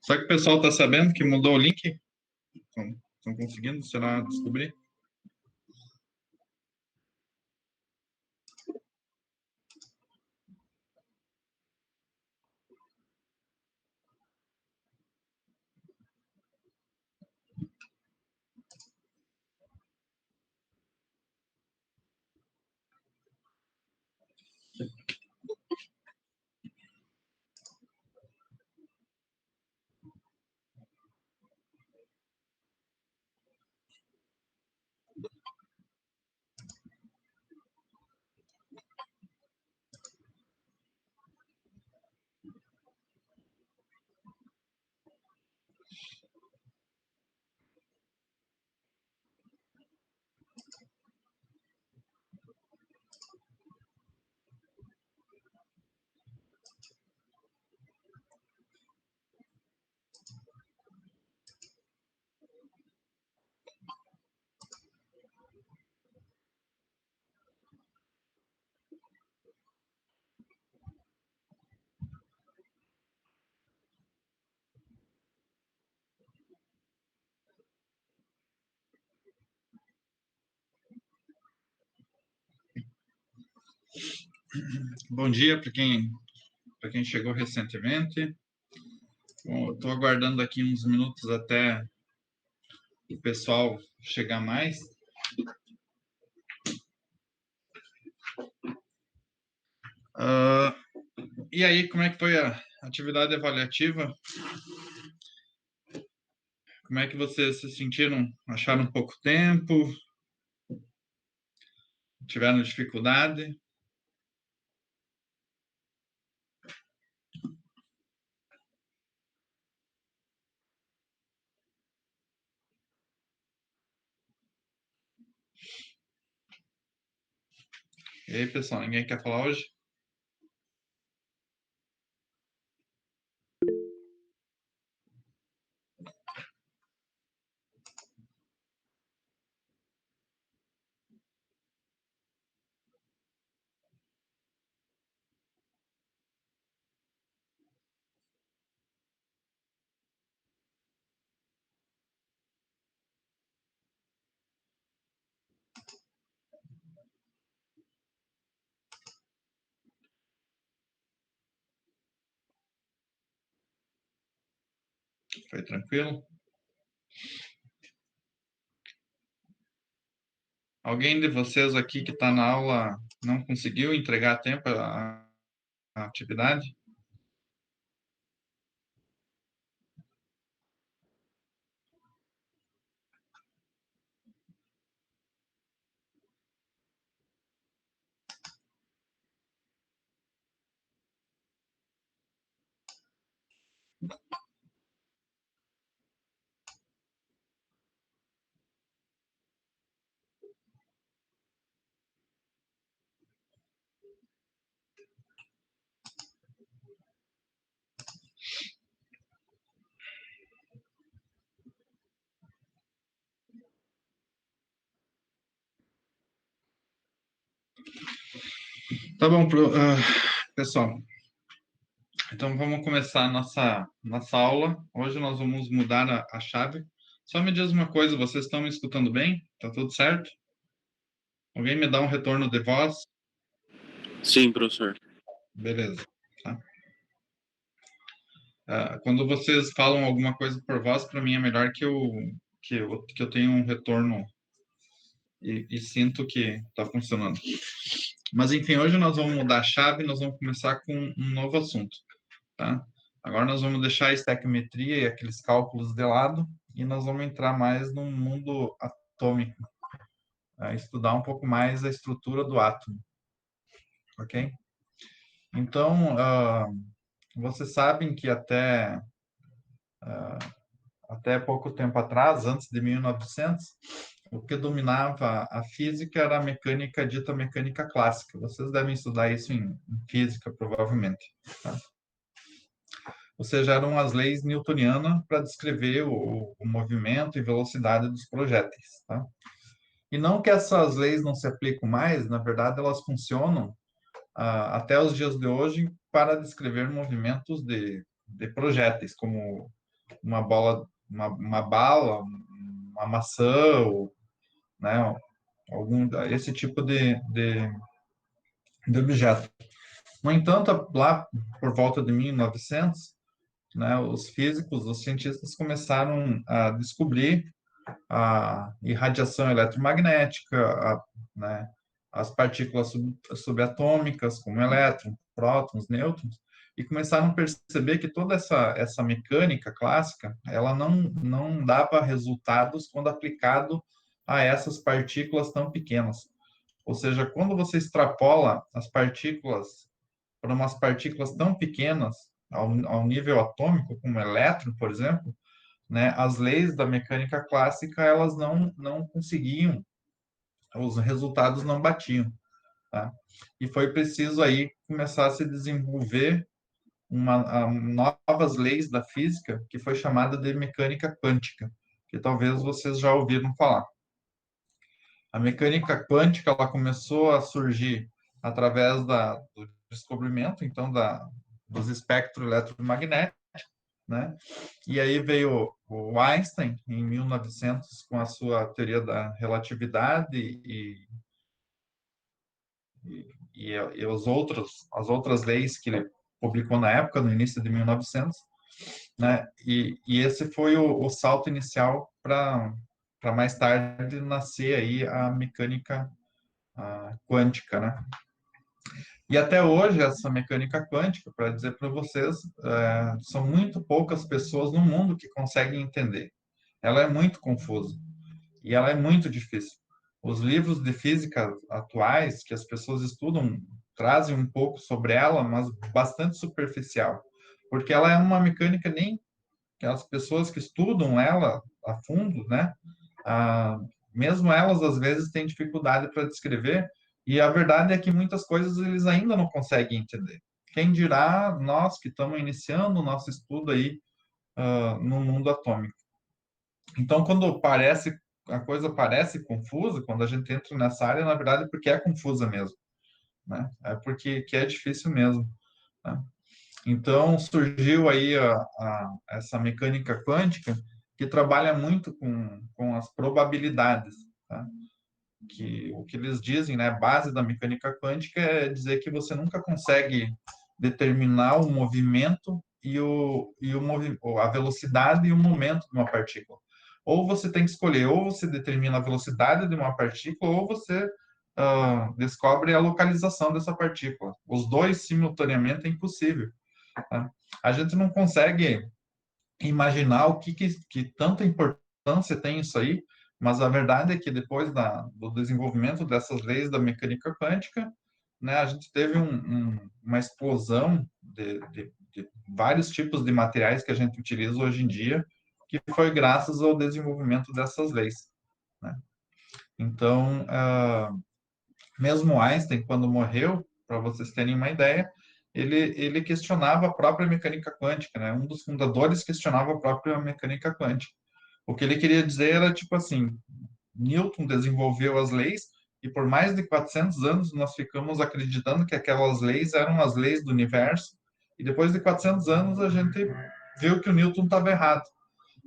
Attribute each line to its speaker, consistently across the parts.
Speaker 1: Só que o pessoal está sabendo que mudou o link? Estão conseguindo, será, descobrir? Bom dia para quem chegou recentemente. Estou aguardando aqui uns minutos até o pessoal chegar mais. E aí, como é que foi a atividade avaliativa? Como é que vocês se sentiram? Acharam pouco tempo? Tiveram dificuldade? E aí, pessoal, ninguém quer falar hoje? Foi tranquilo? Alguém de vocês aqui que está na aula não conseguiu entregar a tempo a atividade? Tá bom, pessoal. Então vamos começar a nossa aula. Hoje nós vamos mudar a chave. Só me diz uma coisa, vocês estão me escutando bem? Tá tudo certo? Alguém me dá um retorno de voz?
Speaker 2: Sim, professor.
Speaker 1: Beleza. Tá? Quando vocês falam alguma coisa por voz, para mim é melhor que eu tenha um retorno e sinto que está funcionando. Mas enfim, hoje nós vamos mudar a chave, nós vamos começar com um novo assunto, tá? Agora nós vamos deixar a estequiometria e aqueles cálculos de lado e nós vamos entrar mais no mundo atômico, estudar um pouco mais a estrutura do átomo, ok? Então, vocês sabem que até pouco tempo atrás, antes de 1900, o que dominava a física era a mecânica dita mecânica clássica. Vocês devem estudar isso em física, provavelmente. Tá? Ou seja, eram as leis newtonianas para descrever o movimento e velocidade dos projéteis. Tá? E não que essas leis não se aplicam mais, na verdade, elas funcionam até os dias de hoje para descrever movimentos de projéteis, como uma bola, uma bala, uma maçã, ou, né, esse tipo de objeto. No entanto, lá por volta de 1900, né, os físicos, os cientistas começaram a descobrir a irradiação eletromagnética, né, as partículas subatômicas, como elétrons, prótons, nêutrons, e começaram a perceber que toda essa mecânica clássica, ela não dava resultados quando aplicado a essas partículas tão pequenas. Ou seja, quando você extrapola as partículas para umas partículas tão pequenas, ao nível atômico, como o elétron, por exemplo, né, as leis da mecânica clássica, elas não conseguiam, os resultados não batiam, tá? E foi preciso aí começar a se desenvolver novas leis da física, que foi chamada de mecânica quântica, que talvez vocês já ouviram falar. A mecânica quântica, ela começou a surgir através do descobrimento, então, dos espectros eletromagnéticos, né? E aí veio o Einstein, em 1900, com a sua teoria da relatividade e as outras leis que ele publicou na época, no início de 1900, né? E esse foi o salto inicial para mais tarde nascer aí a mecânica quântica, né? E até hoje, essa mecânica quântica, para dizer para vocês, são muito poucas pessoas no mundo que conseguem entender. Ela é muito confusa e ela é muito difícil. Os livros de física atuais que as pessoas estudam trazem um pouco sobre ela, mas bastante superficial, porque ela é uma mecânica nem que as pessoas que estudam ela a fundo, né? Ah, mesmo elas às vezes têm dificuldade para descrever, e a verdade é que muitas coisas eles ainda não conseguem entender. Quem dirá nós que estamos iniciando o nosso estudo aí no mundo atômico. Então, quando a coisa parece confusa, quando a gente entra nessa área, na verdade, é porque é confusa mesmo, né? É porque que é difícil mesmo, né? Então, surgiu aí essa mecânica quântica que trabalha muito com as probabilidades, tá? Que o que eles dizem, né, a base da mecânica quântica é dizer que você nunca consegue determinar o movimento a velocidade e o momento de uma partícula. Ou você tem que escolher, ou você determina a velocidade de uma partícula, ou você descobre a localização dessa partícula. Os dois simultaneamente é impossível, tá? A gente não consegue imaginar o que tanta importância tem isso aí, mas a verdade é que depois do desenvolvimento dessas leis da mecânica quântica, né, a gente teve uma explosão de vários tipos de materiais que a gente utiliza hoje em dia, que foi graças ao desenvolvimento dessas leis, né? Então, mesmo Einstein, quando morreu, para vocês terem uma ideia, ele questionava a própria mecânica quântica, né? Um dos fundadores questionava a própria mecânica quântica. O que ele queria dizer era tipo assim: Newton desenvolveu as leis e por mais de 400 anos nós ficamos acreditando que aquelas leis eram as leis do universo, e depois de 400 anos a gente viu que o Newton estava errado.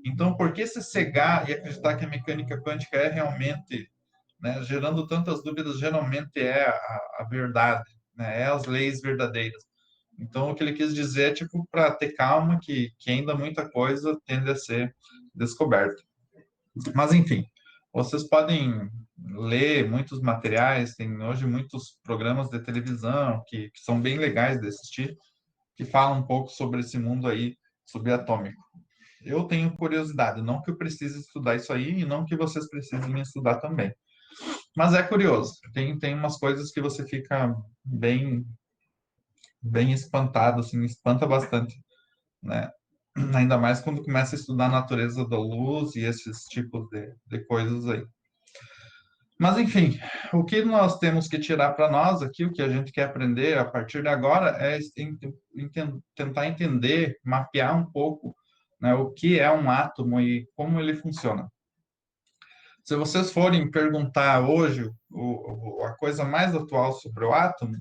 Speaker 1: Então, por que se cegar e acreditar que a mecânica quântica é realmente, né, gerando tantas dúvidas, geralmente é a verdade, né, é as leis verdadeiras? Então, o que ele quis dizer é, tipo, para ter calma, que ainda muita coisa tende a ser descoberta. Mas, enfim, vocês podem ler muitos materiais, tem hoje muitos programas de televisão que são bem legais de assistir, que falam um pouco sobre esse mundo aí subatômico. Eu tenho curiosidade, não que eu precise estudar isso aí e não que vocês precisem estudar também. Mas é curioso, tem umas coisas que você fica bem espantado, assim, espanta bastante, né? Ainda mais quando começa a estudar a natureza da luz e esses tipos de coisas aí. Mas, enfim, o que nós temos que tirar para nós aqui, o que a gente quer aprender a partir de agora, é tentar entender, mapear um pouco, né, o que é um átomo e como ele funciona. Se vocês forem perguntar hoje a coisa mais atual sobre o átomo,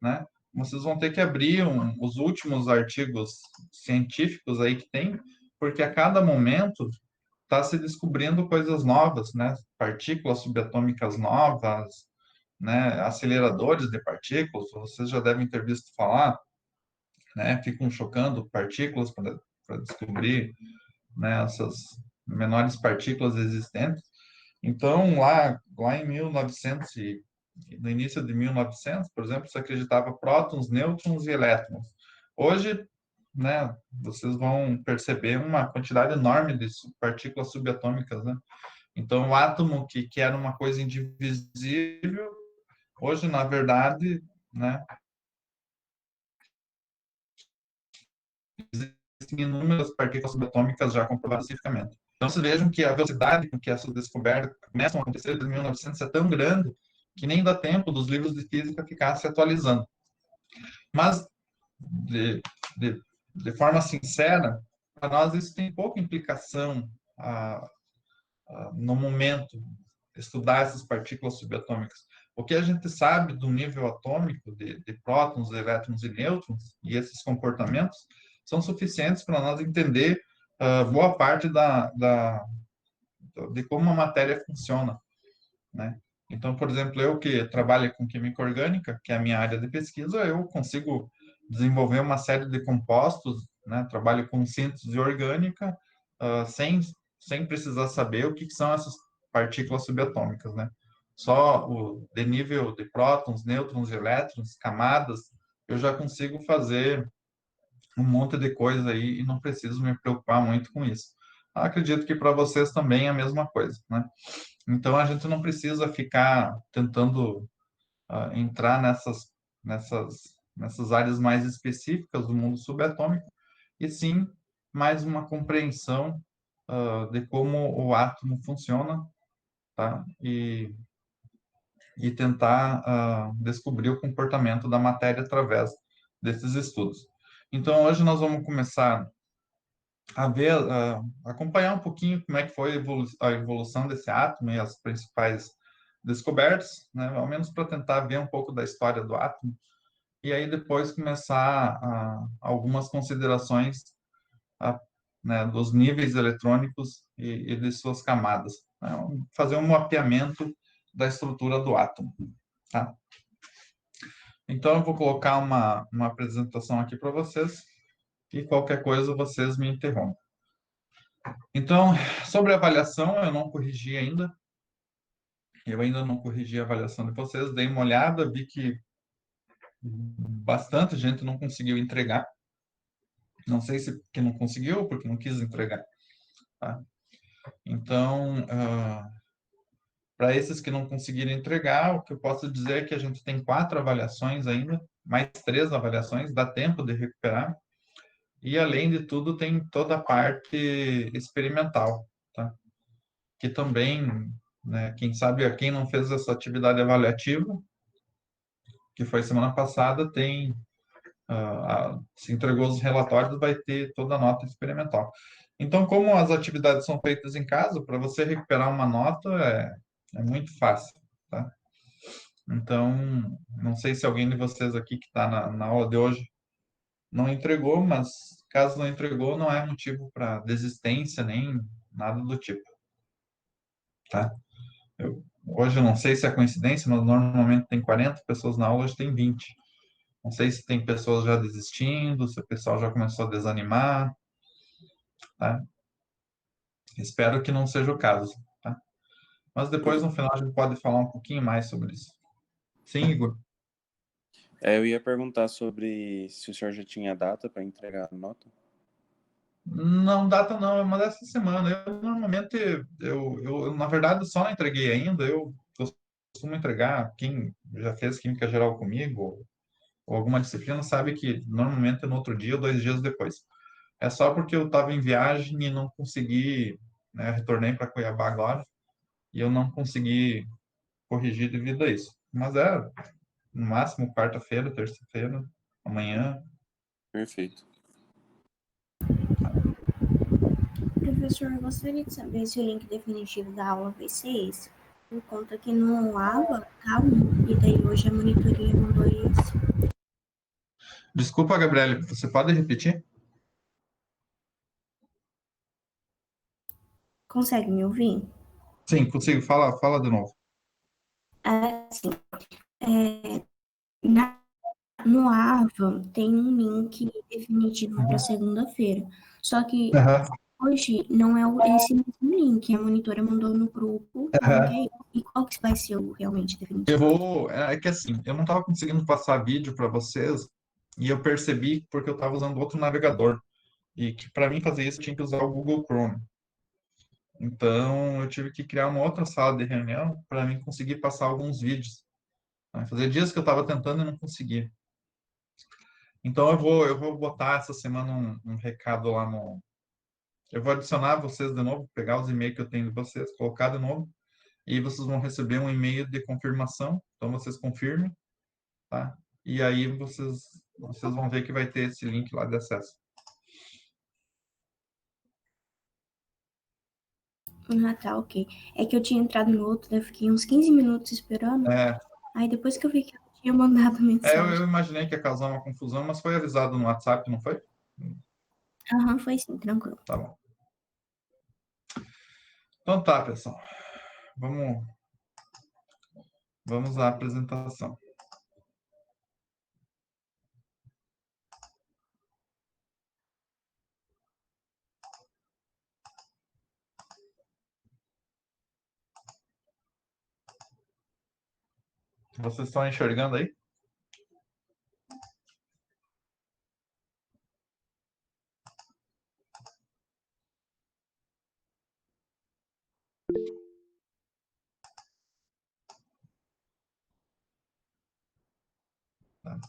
Speaker 1: né, vocês vão ter que abrir os últimos artigos científicos aí que tem, porque a cada momento está se descobrindo coisas novas, né? Partículas subatômicas novas, né? Aceleradores de partículas, vocês já devem ter visto falar, né? Ficam chocando partículas para descobrir, né? Essas menores partículas existentes. Então, lá em 1900 no início de 1900, por exemplo, se acreditava prótons, nêutrons e elétrons. Hoje, né, vocês vão perceber uma quantidade enorme de partículas subatômicas, né? Então, o átomo que era uma coisa indivisível, hoje, na verdade, né, existem inúmeras partículas subatômicas já comprovadas cientificamente. Então, vocês vejam que a velocidade com que essas descobertas começam a acontecer desde 1900 é tão grande que nem dá tempo dos livros de física ficar se atualizando. Mas, de, de, de forma sincera, para nós isso tem pouca implicação no momento, estudar essas partículas subatômicas. O que a gente sabe do nível atômico de prótons, elétrons e nêutrons, e esses comportamentos, são suficientes para nós entender boa parte de como a matéria funciona, né? Então, por exemplo, eu que trabalho com química orgânica, que é a minha área de pesquisa, eu consigo desenvolver uma série de compostos, né? Trabalho com síntese orgânica, sem precisar saber o que são essas partículas subatômicas, né? Só o de nível de prótons, nêutrons e elétrons, camadas, eu já consigo fazer um monte de coisa aí e não preciso me preocupar muito com isso. Acredito que para vocês também é a mesma coisa, né? Então, a gente não precisa ficar tentando entrar nessas áreas mais específicas do mundo subatômico, e sim mais uma compreensão de como o átomo funciona, tá? E tentar descobrir o comportamento da matéria através desses estudos. Então, hoje nós vamos começar a ver, acompanhar um pouquinho como é que foi a evolução desse átomo e as principais descobertas, né, ao menos para tentar ver um pouco da história do átomo, e aí depois começar algumas considerações né, dos níveis eletrônicos e de suas camadas, né, fazer um mapeamento da estrutura do átomo, tá? Então, eu vou colocar uma apresentação aqui para vocês, e qualquer coisa vocês me interrompem. Então, sobre a avaliação, eu não corrigi ainda. Eu ainda não corrigi a avaliação de vocês. Dei uma olhada, vi que bastante gente não conseguiu entregar. Não sei se porque não conseguiu ou porque não quis entregar. Tá? Então, para esses que não conseguiram entregar, o que eu posso dizer é que a gente tem 4 avaliações ainda, mais 3 avaliações, dá tempo de recuperar. E, além de tudo, tem toda a parte experimental, tá? Que também, né, quem sabe, quem não fez essa atividade avaliativa, que foi semana passada, se entregou os relatórios, vai ter toda a nota experimental. Então, como as atividades são feitas em casa, para você recuperar uma nota é muito fácil, tá? Então, não sei se alguém de vocês aqui que está na aula de hoje não entregou, mas caso não entregou, não é motivo para desistência nem nada do tipo, tá? Hoje eu não sei se é coincidência, mas normalmente tem 40 pessoas na aula, hoje tem 20. Não sei se tem pessoas já desistindo, se o pessoal já começou a desanimar, tá? Espero que não seja o caso, tá? Mas depois, no final, a gente pode falar um pouquinho mais sobre isso. Sim, Igor?
Speaker 2: Eu ia perguntar sobre se o senhor já tinha data para entregar a nota.
Speaker 1: Não, data não, é uma dessa semana. Eu, normalmente, na verdade, só não entreguei ainda. Eu costumo entregar, quem já fez Química Geral comigo, ou alguma disciplina, sabe que normalmente é no outro dia ou 2 dias depois. É só porque eu estava em viagem e não consegui, né, retornei para Cuiabá agora, e eu não consegui corrigir devido a isso. Mas no máximo, quarta-feira, terça-feira, amanhã.
Speaker 2: Perfeito.
Speaker 3: Professor, eu gostaria de saber se o link definitivo da aula vai ser esse. Por conta que no AVA tá e daí hoje a monitoria mandou esse.
Speaker 1: Desculpa, Gabriele, você pode repetir?
Speaker 3: Consegue me ouvir?
Speaker 1: Sim, consigo. Fala de novo.
Speaker 3: Assim, na- no AVA tem um link definitivo para segunda-feira. Só que
Speaker 1: Aham,
Speaker 3: hoje não é esse mesmo link. A monitora mandou no grupo falando que
Speaker 1: aham.
Speaker 3: é isso. E qual que vai ser o realmente
Speaker 1: Eu
Speaker 3: definitivo?
Speaker 1: vou. É que assim, eu não estava conseguindo passar vídeo para vocês e eu percebi porque eu estava usando outro navegador. E que para mim fazer isso eu tinha que usar o Google Chrome. Então eu tive que criar uma outra sala de reunião para mim conseguir passar alguns vídeos, né? Fazia dias que eu estava tentando e não conseguia. Então eu vou botar essa semana um recado lá no. Eu vou adicionar vocês de novo, pegar os e-mails que eu tenho de vocês, colocar de novo, e vocês vão receber um e-mail de confirmação. Então vocês confirmem, tá? E aí vocês vão ver que vai ter esse link lá de acesso.
Speaker 3: Ah, tá, ok. É que eu tinha entrado no outro, daí eu fiquei uns 15 minutos esperando.
Speaker 1: É,
Speaker 3: Aí depois que eu vi que eu tinha mandado
Speaker 1: eu
Speaker 3: mensagem.
Speaker 1: imaginei que ia causar uma confusão, mas foi avisado no WhatsApp, não foi?
Speaker 3: Aham, foi sim, tranquilo.
Speaker 1: Tá bom. Então tá, pessoal. Vamos, vamos à apresentação. Vocês estão enxergando aí? Tá.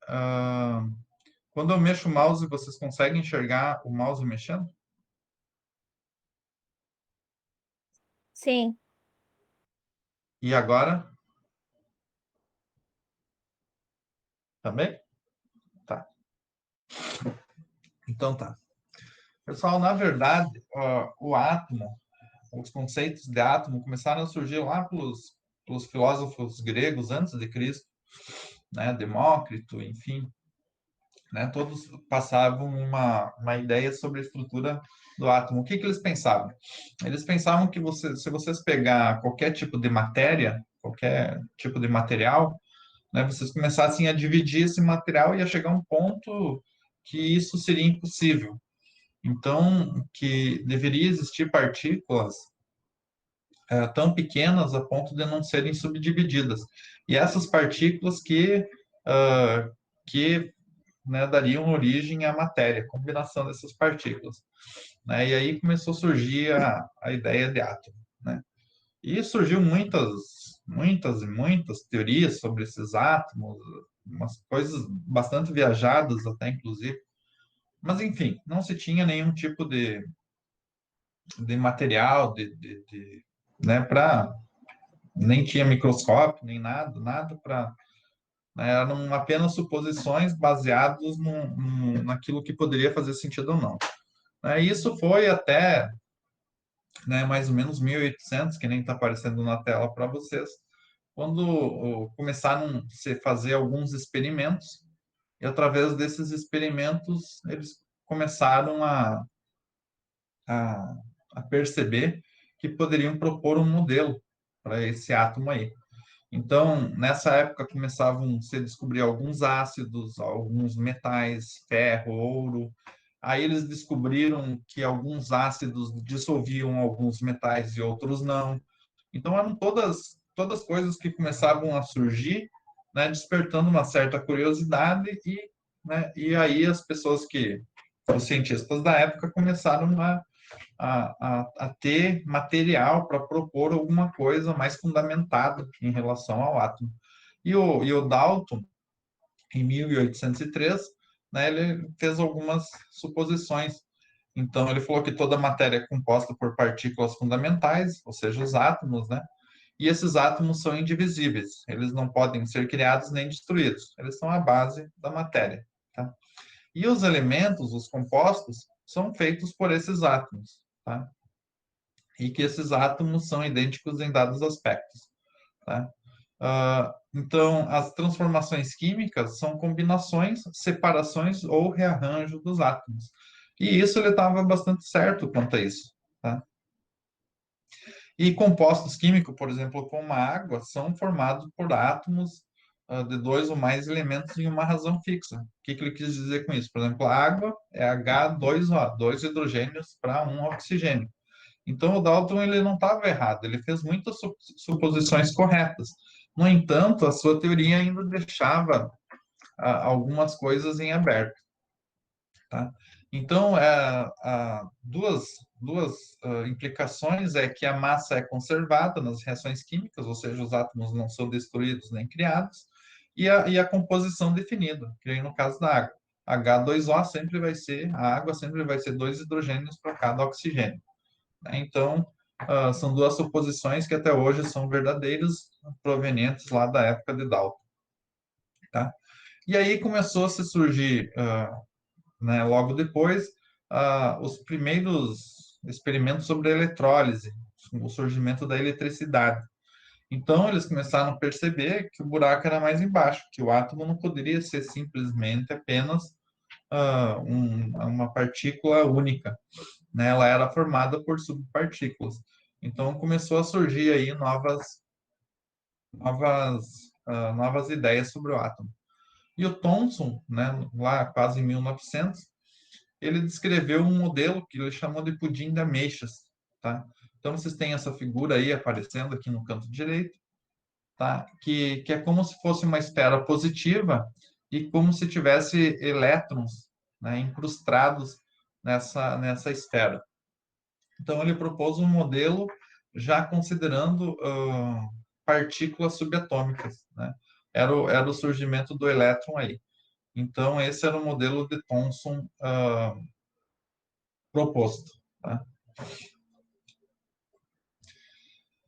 Speaker 1: Ah, quando eu mexo o mouse, vocês conseguem enxergar o mouse mexendo?
Speaker 4: Sim.
Speaker 1: E agora? Também? Tá. Então tá. Pessoal, na verdade, o átomo, os conceitos de átomo começaram a surgir lá pelos filósofos gregos antes de Cristo, né? Demócrito, enfim, né? Todos passavam uma ideia sobre a estrutura do átomo. O que que eles pensavam? Eles pensavam que se vocês pegar qualquer tipo de matéria, qualquer tipo de material, né, vocês começassem a dividir esse material e ia chegar a um ponto que isso seria impossível. Então, que deveria existir partículas tão pequenas a ponto de não serem subdivididas. E essas partículas que né, dariam origem à matéria, a combinação dessas partículas. Né? E aí começou a surgir a ideia de átomo. Né? E surgiu muitas e muitas teorias sobre esses átomos, umas coisas bastante viajadas até, inclusive. Mas, enfim, não se tinha nenhum tipo de material, né, nem tinha microscópio, nem nada para. Né, eram apenas suposições baseadas naquilo que poderia fazer sentido ou não. Isso foi até, né, mais ou menos 1800, que nem está aparecendo na tela para vocês, quando começaram a se fazer alguns experimentos, e através desses experimentos eles começaram a, a perceber que poderiam propor um modelo para esse átomo aí. Então, nessa época, começavam a se descobrir alguns ácidos, alguns metais, ferro, ouro. Aí eles descobriram que alguns ácidos dissolviam alguns metais e outros não. Então, eram todas coisas que começavam a surgir, né, despertando uma certa curiosidade né, e aí as pessoas os cientistas da época começaram a ter material para propor alguma coisa mais fundamentada em relação ao átomo. E o Dalton, em 1803, né, ele fez algumas suposições. Então, ele falou que toda matéria é composta por partículas fundamentais, ou seja, os átomos, né? E esses átomos são indivisíveis, eles não podem ser criados nem destruídos, eles são a base da matéria. Tá? E os elementos, os compostos, são feitos por esses átomos. Tá? E que esses átomos são idênticos em dados aspectos. Tá? Então, as transformações químicas são combinações, separações ou rearranjo dos átomos. E isso ele estava bastante certo quanto a isso. Tá? E compostos químicos, por exemplo, como a água, são formados por átomos de dois ou mais elementos em uma razão fixa. O que ele quis dizer com isso? Por exemplo, a água é H2O, dois hidrogênios para um oxigênio. Então, o Dalton ele não estava errado, ele fez muitas suposições corretas. No entanto, a sua teoria ainda deixava algumas coisas em aberto. Tá? Então, duas implicações é que a massa é conservada nas reações químicas, ou seja, os átomos não são destruídos nem criados, e a composição definida, que aí no caso da água. H2O sempre vai ser, a água sempre vai ser dois hidrogênios para cada oxigênio. Né? Então, são duas suposições que até hoje são verdadeiras, provenientes lá da época de Dalton. Tá? E aí começou a se surgir né, logo depois, os primeiros experimentos sobre a eletrólise, o surgimento da eletricidade. Então, eles começaram a perceber que o buraco era mais embaixo, que o átomo não poderia ser simplesmente apenas uma partícula única, né? Ela era formada por subpartículas. Então, começou a surgir aí novas ideias sobre o átomo. E o Thomson, né, lá quase em 1900, ele descreveu um modelo que ele chamou de pudim de ameixas, tá? Então, vocês têm essa figura aí aparecendo aqui no canto direito, tá? Que é como se fosse uma esfera positiva e como se tivesse elétrons, né, incrustados nessa esfera. Então, ele propôs um modelo já considerando partículas subatômicas, né? Era o surgimento do elétron aí. Então, esse era o modelo de Thomson proposto. Tá?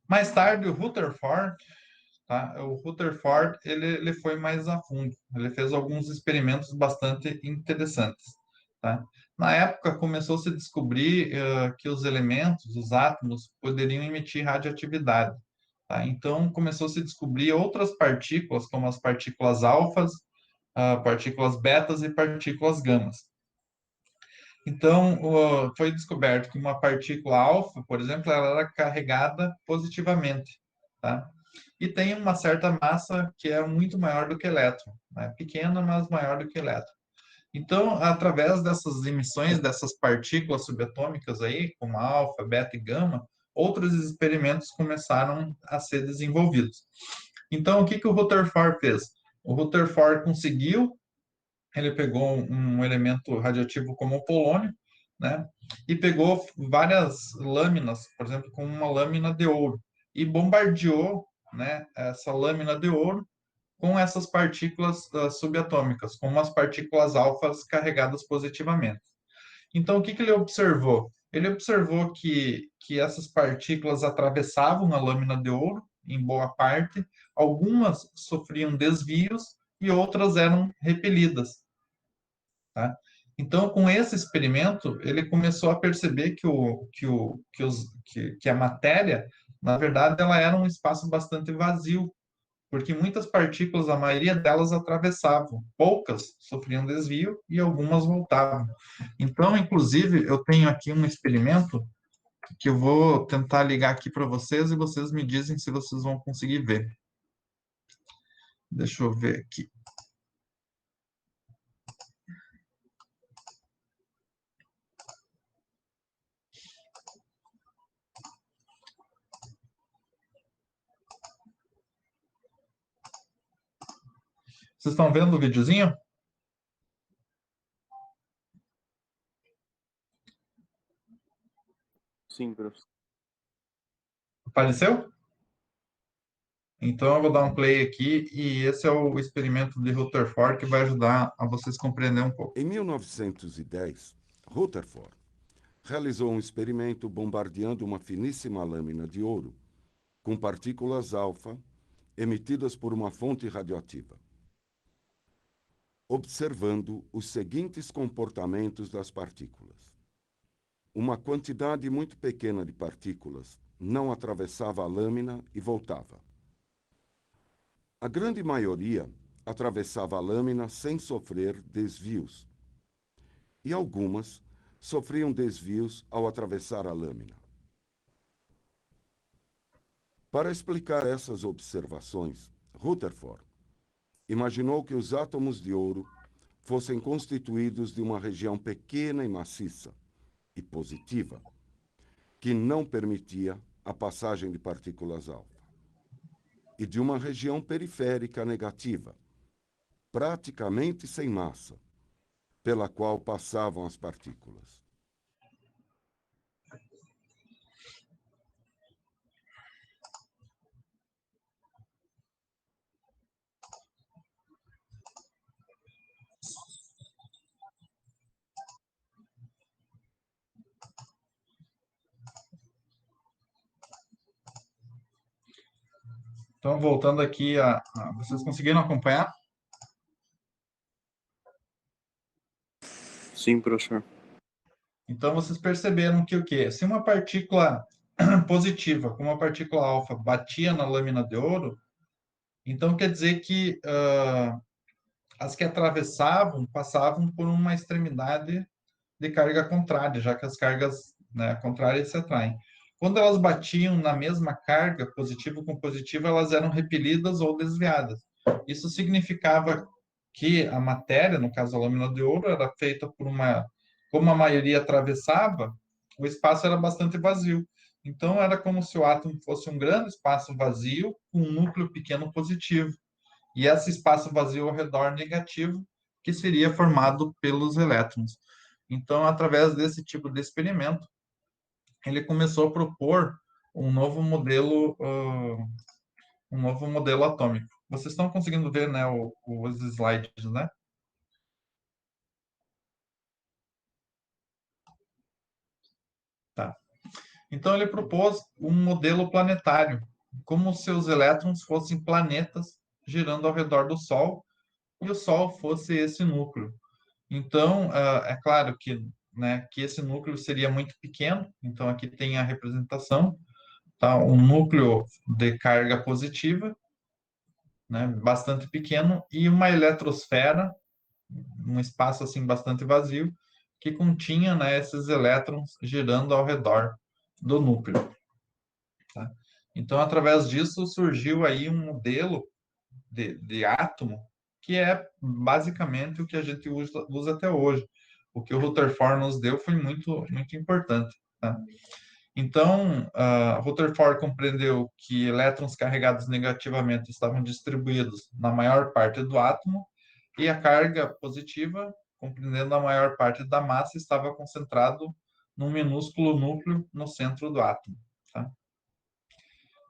Speaker 1: Mais tarde, o Rutherford, tá? O Rutherford ele foi mais a fundo. Ele fez alguns experimentos bastante interessantes. Tá? Na época, começou a se descobrir que os elementos, os átomos, poderiam emitir radioatividade. Tá? Então, começou a se descobrir outras partículas, como as partículas alfas, partículas betas e partículas gamas. Então, foi descoberto que uma partícula alfa, por exemplo, ela era carregada positivamente, tá? E tem uma certa massa que é muito maior do que elétron, né? Pequena, mas maior do que elétron. Então, através dessas emissões dessas partículas subatômicas aí, como alfa, beta e gama, outros experimentos começaram a ser desenvolvidos. Então, o que o Rutherford fez? O Rutherford conseguiu, ele pegou um elemento radioativo como o polônio, né? E pegou várias lâminas, por exemplo, com uma lâmina de ouro, e bombardeou, né, essa lâmina de ouro com essas partículas subatômicas, com umas partículas alfas carregadas positivamente. Então, o que ele observou? Ele observou que essas partículas atravessavam a lâmina de ouro, em boa parte, algumas sofriam desvios e outras eram repelidas. Tá? Então, com esse experimento, ele começou a perceber que a matéria, na verdade, ela era um espaço bastante vazio, porque muitas partículas, a maioria delas atravessavam, poucas sofriam desvio e algumas voltavam. Então, inclusive, eu tenho aqui um experimento que eu vou tentar ligar aqui para vocês e vocês me dizem se vocês vão conseguir ver. Deixa eu ver aqui. Vocês estão vendo o videozinho?
Speaker 2: Sim, professor.
Speaker 1: Apareceu? Então, eu vou dar um play aqui e esse é o experimento de Rutherford que vai ajudar a vocês compreender um pouco.
Speaker 4: Em 1910, Rutherford realizou um experimento bombardeando uma finíssima lâmina de ouro com partículas alfa emitidas por uma fonte radioativa, observando os seguintes comportamentos das partículas. Uma quantidade muito pequena de partículas não atravessava a lâmina e voltava. A grande maioria atravessava a lâmina sem sofrer desvios, e algumas sofriam desvios ao atravessar a lâmina. Para explicar essas observações, Rutherford imaginou que os átomos de ouro fossem constituídos de uma região pequena e maciça e positiva, que não permitia a passagem de partículas alfa, e de uma região periférica negativa, praticamente sem massa, pela qual passavam as partículas.
Speaker 1: Então, voltando aqui, vocês conseguiram acompanhar?
Speaker 2: Sim, professor.
Speaker 1: Então, vocês perceberam que o quê? Se uma partícula positiva, como a partícula alfa, batia na lâmina de ouro, então quer dizer que as que atravessavam passavam por uma extremidade de carga contrária, já que as cargas, né, contrárias se atraem. Quando elas batiam na mesma carga, positivo com positivo, elas eram repelidas ou desviadas. Isso significava que a matéria, no caso a lâmina de ouro, era feita por como a maioria atravessava, o espaço era bastante vazio. Então era como se o átomo fosse um grande espaço vazio com um núcleo pequeno positivo. E esse espaço vazio ao redor negativo, que seria formado pelos elétrons. Então, através desse tipo de experimento, ele começou a propor um novo modelo, um novo modelo atômico. Vocês estão conseguindo ver, né, os slides, né? Tá. Então, ele propôs um modelo planetário, como se os elétrons fossem planetas girando ao redor do Sol e o Sol fosse esse núcleo. Então, é claro que, né, que esse núcleo seria muito pequeno. Então, aqui tem a representação, tá? Um núcleo de carga positiva, né, bastante pequeno, e uma eletrosfera, um espaço assim bastante vazio, que continha, né, esses elétrons girando ao redor do núcleo. Tá? Então, através disso, surgiu aí um modelo de átomo que é basicamente o que a gente usa até hoje. O que o Rutherford nos deu foi muito, muito importante. Tá? Então, Rutherford compreendeu que elétrons carregados negativamente estavam distribuídos na maior parte do átomo e a carga positiva, compreendendo a maior parte da massa, estava concentrado num minúsculo núcleo no centro do átomo. Tá?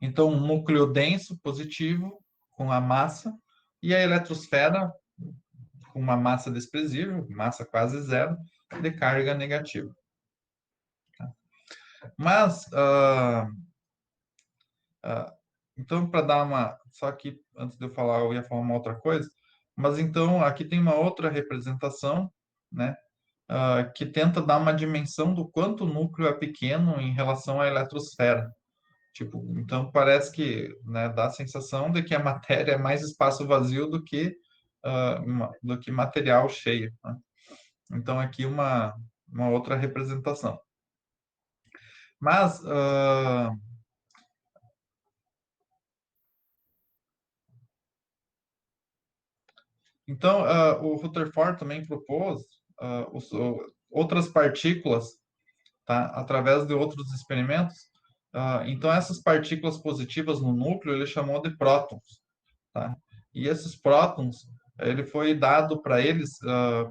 Speaker 1: Então, um núcleo denso, positivo, com a massa, e a eletrosfera com uma massa desprezível, massa quase zero, de carga negativa. Tá? Mas, então, para dar uma... Só que, antes de eu falar, eu ia falar uma outra coisa. Mas, então, aqui tem uma outra representação, né? Que tenta dar uma dimensão do quanto o núcleo é pequeno em relação à eletrosfera. Tipo, então parece que, né, dá a sensação de que a matéria é mais espaço vazio do que material cheio. Né? Então aqui uma outra representação. Mas então o Rutherford também propôs outras partículas, tá, através de outros experimentos. Então essas partículas positivas no núcleo ele chamou de prótons. Tá? E esses prótons, ele foi dado para eles,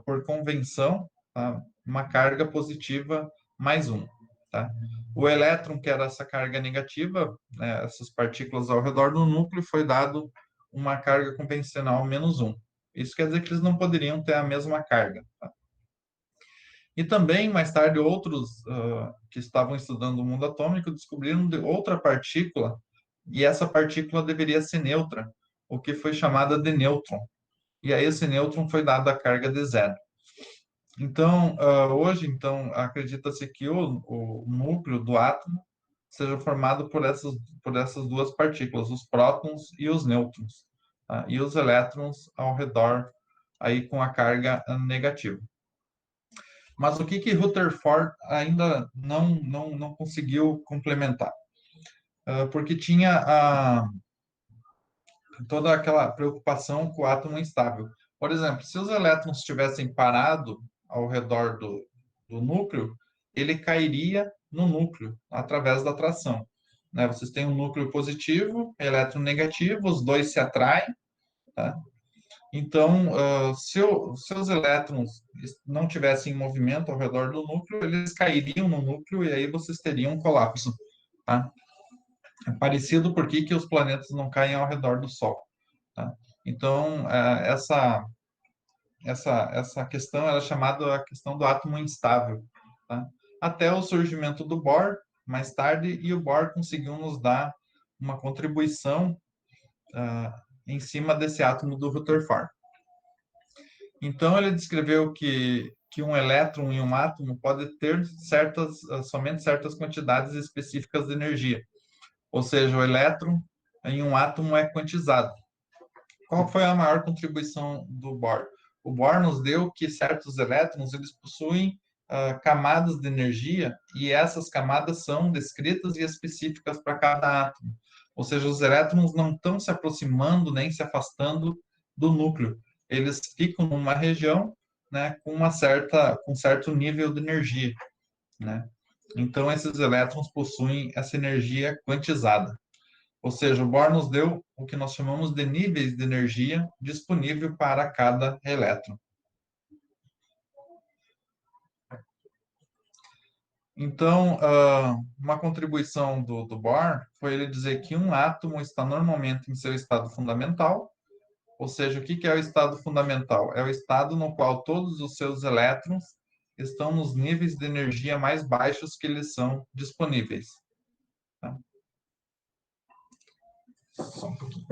Speaker 1: por convenção, tá? Uma carga positiva mais um. Tá? O elétron, que era essa carga negativa, né, essas partículas ao redor do núcleo, foi dado uma carga convencional menos um. Isso quer dizer que eles não poderiam ter a mesma carga. Tá? E também, mais tarde, outros que estavam estudando o mundo atômico descobriram de outra partícula, e essa partícula deveria ser neutra, o que foi chamada de nêutron. E aí esse nêutron foi dado a carga de zero. Então, hoje, então, acredita-se que o núcleo do átomo seja formado por essas duas partículas, os prótons e os nêutrons, tá? E os elétrons ao redor, aí com a carga negativa. Mas o que Rutherford ainda não conseguiu complementar? porque tinha toda aquela preocupação com o átomo instável. Por exemplo, se os elétrons tivessem parado ao redor do núcleo, ele cairia no núcleo através da atração. Né? Vocês têm um núcleo positivo, elétron negativo, os dois se atraem, tá? Então, se os elétrons não tivessem movimento ao redor do núcleo, eles cairiam no núcleo e aí vocês teriam um colapso. Tá? É parecido por que os planetas não caem ao redor do Sol. Tá? Então, essa questão ela é chamada a questão do átomo instável. Tá? Até o surgimento do Bohr, mais tarde, e o Bohr conseguiu nos dar uma contribuição em cima desse átomo do Rutherford. Então, ele descreveu que um elétron em um átomo pode ter somente certas quantidades específicas de energia. Ou seja, o elétron em um átomo é quantizado. Qual foi a maior contribuição do Bohr? O Bohr nos deu que certos elétrons eles possuem camadas de energia e essas camadas são descritas e específicas para cada átomo. Ou seja, os elétrons não estão se aproximando nem se afastando do núcleo. Eles ficam numa região, né, com certo nível de energia, né? Então, esses elétrons possuem essa energia quantizada. Ou seja, o Bohr nos deu o que nós chamamos de níveis de energia disponível para cada elétron. Então, uma contribuição do Bohr foi ele dizer que um átomo está normalmente em seu estado fundamental, ou seja, o que é o estado fundamental? É o estado no qual todos os seus elétrons estão nos níveis de energia mais baixos que eles são disponíveis. Tá? Só um pouquinho.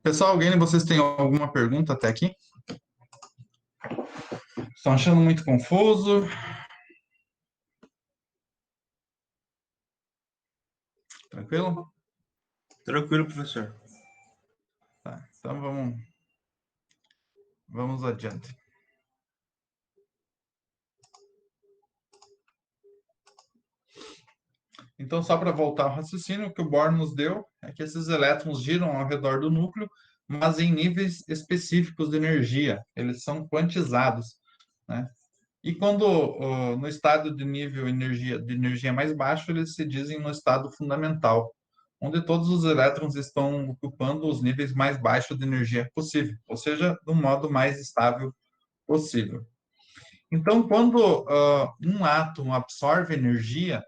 Speaker 1: Pessoal, alguém de vocês tem alguma pergunta até aqui? Estão achando muito confuso? Tranquilo?
Speaker 2: Tranquilo, professor.
Speaker 1: Tá, então vamos adiante. Então, só para voltar ao raciocínio, o que o Bohr nos deu é que esses elétrons giram ao redor do núcleo, mas em níveis específicos de energia. Eles são quantizados, né? E quando no estado de nível de energia mais baixo, eles se dizem no estado fundamental, onde todos os elétrons estão ocupando os níveis mais baixos de energia possível, ou seja, do modo mais estável possível. Então, quando um átomo absorve energia,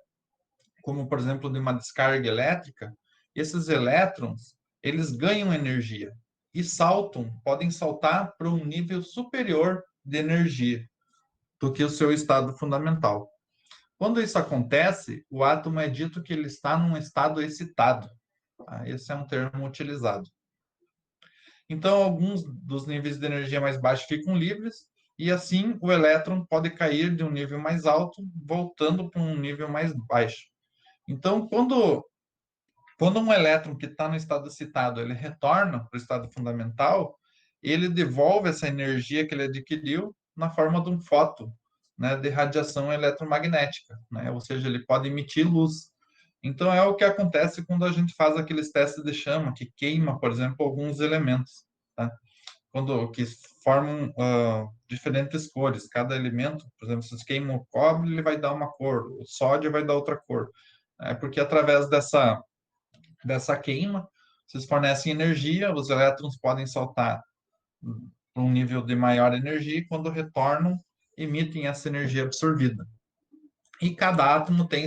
Speaker 1: como por exemplo de uma descarga elétrica, esses elétrons, eles ganham energia e podem saltar para um nível superior de energia do que o seu estado fundamental. Quando isso acontece, o átomo é dito que ele está num estado excitado. Tá? Esse é um termo utilizado. Então, alguns dos níveis de energia mais baixos ficam livres, e assim o elétron pode cair de um nível mais alto, voltando para um nível mais baixo. Então, quando um elétron que está no estado excitado, ele retorna para o estado fundamental, ele devolve essa energia que ele adquiriu na forma de um fóton, né, de radiação eletromagnética, né? Ou seja, ele pode emitir luz. Então, é o que acontece quando a gente faz aqueles testes de chama, que queima, por exemplo, alguns elementos, tá? Que formam diferentes cores. Cada elemento, por exemplo, se queima o cobre, ele vai dar uma cor, o sódio vai dar outra cor. É porque através dessa queima, vocês fornecem energia, os elétrons podem saltar para um nível de maior energia e quando retornam, emitem essa energia absorvida. E cada átomo tem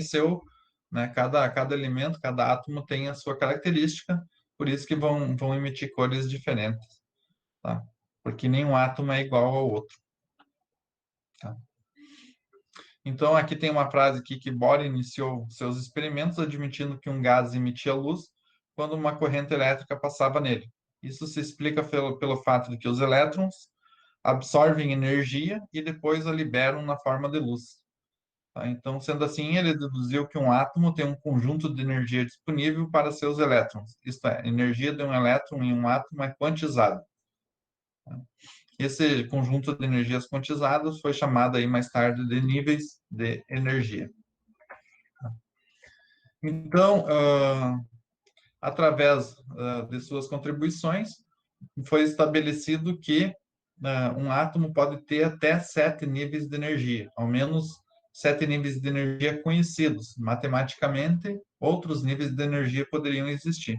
Speaker 1: né, cada elemento, cada átomo tem a sua característica, por isso que vão emitir cores diferentes, tá? Porque nenhum átomo é igual ao outro. Tá? Então, aqui tem uma frase aqui que Bohr iniciou seus experimentos admitindo que um gás emitia luz quando uma corrente elétrica passava nele. Isso se explica pelo fato de que os elétrons absorvem energia e depois a liberam na forma de luz. Tá? Então, sendo assim, ele deduziu que um átomo tem um conjunto de energia disponível para seus elétrons. Isto é, a energia de um elétron em um átomo é quantizada. Tá? Esse conjunto de energias quantizadas foi chamado aí mais tarde de níveis de energia. Então, através de suas contribuições, foi estabelecido que um átomo pode ter até 7 níveis de energia, ao menos 7 níveis de energia conhecidos. Matematicamente, outros níveis de energia poderiam existir.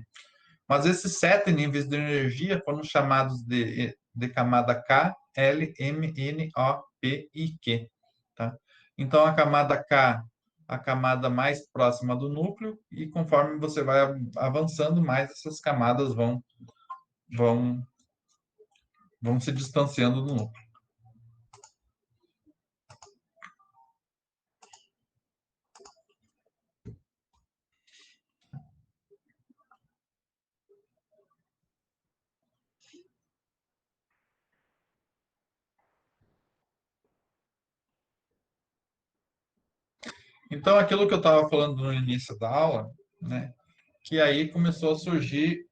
Speaker 1: Mas esses 7 níveis de energia foram chamados de camada K, L, M, N, O, P e Q. Tá? Então, a camada K, a camada mais próxima do núcleo, e conforme você vai avançando, mais essas camadas vão, vão se distanciando do núcleo. Então, aquilo que eu estava falando no início da aula, né, que aí começou a surgir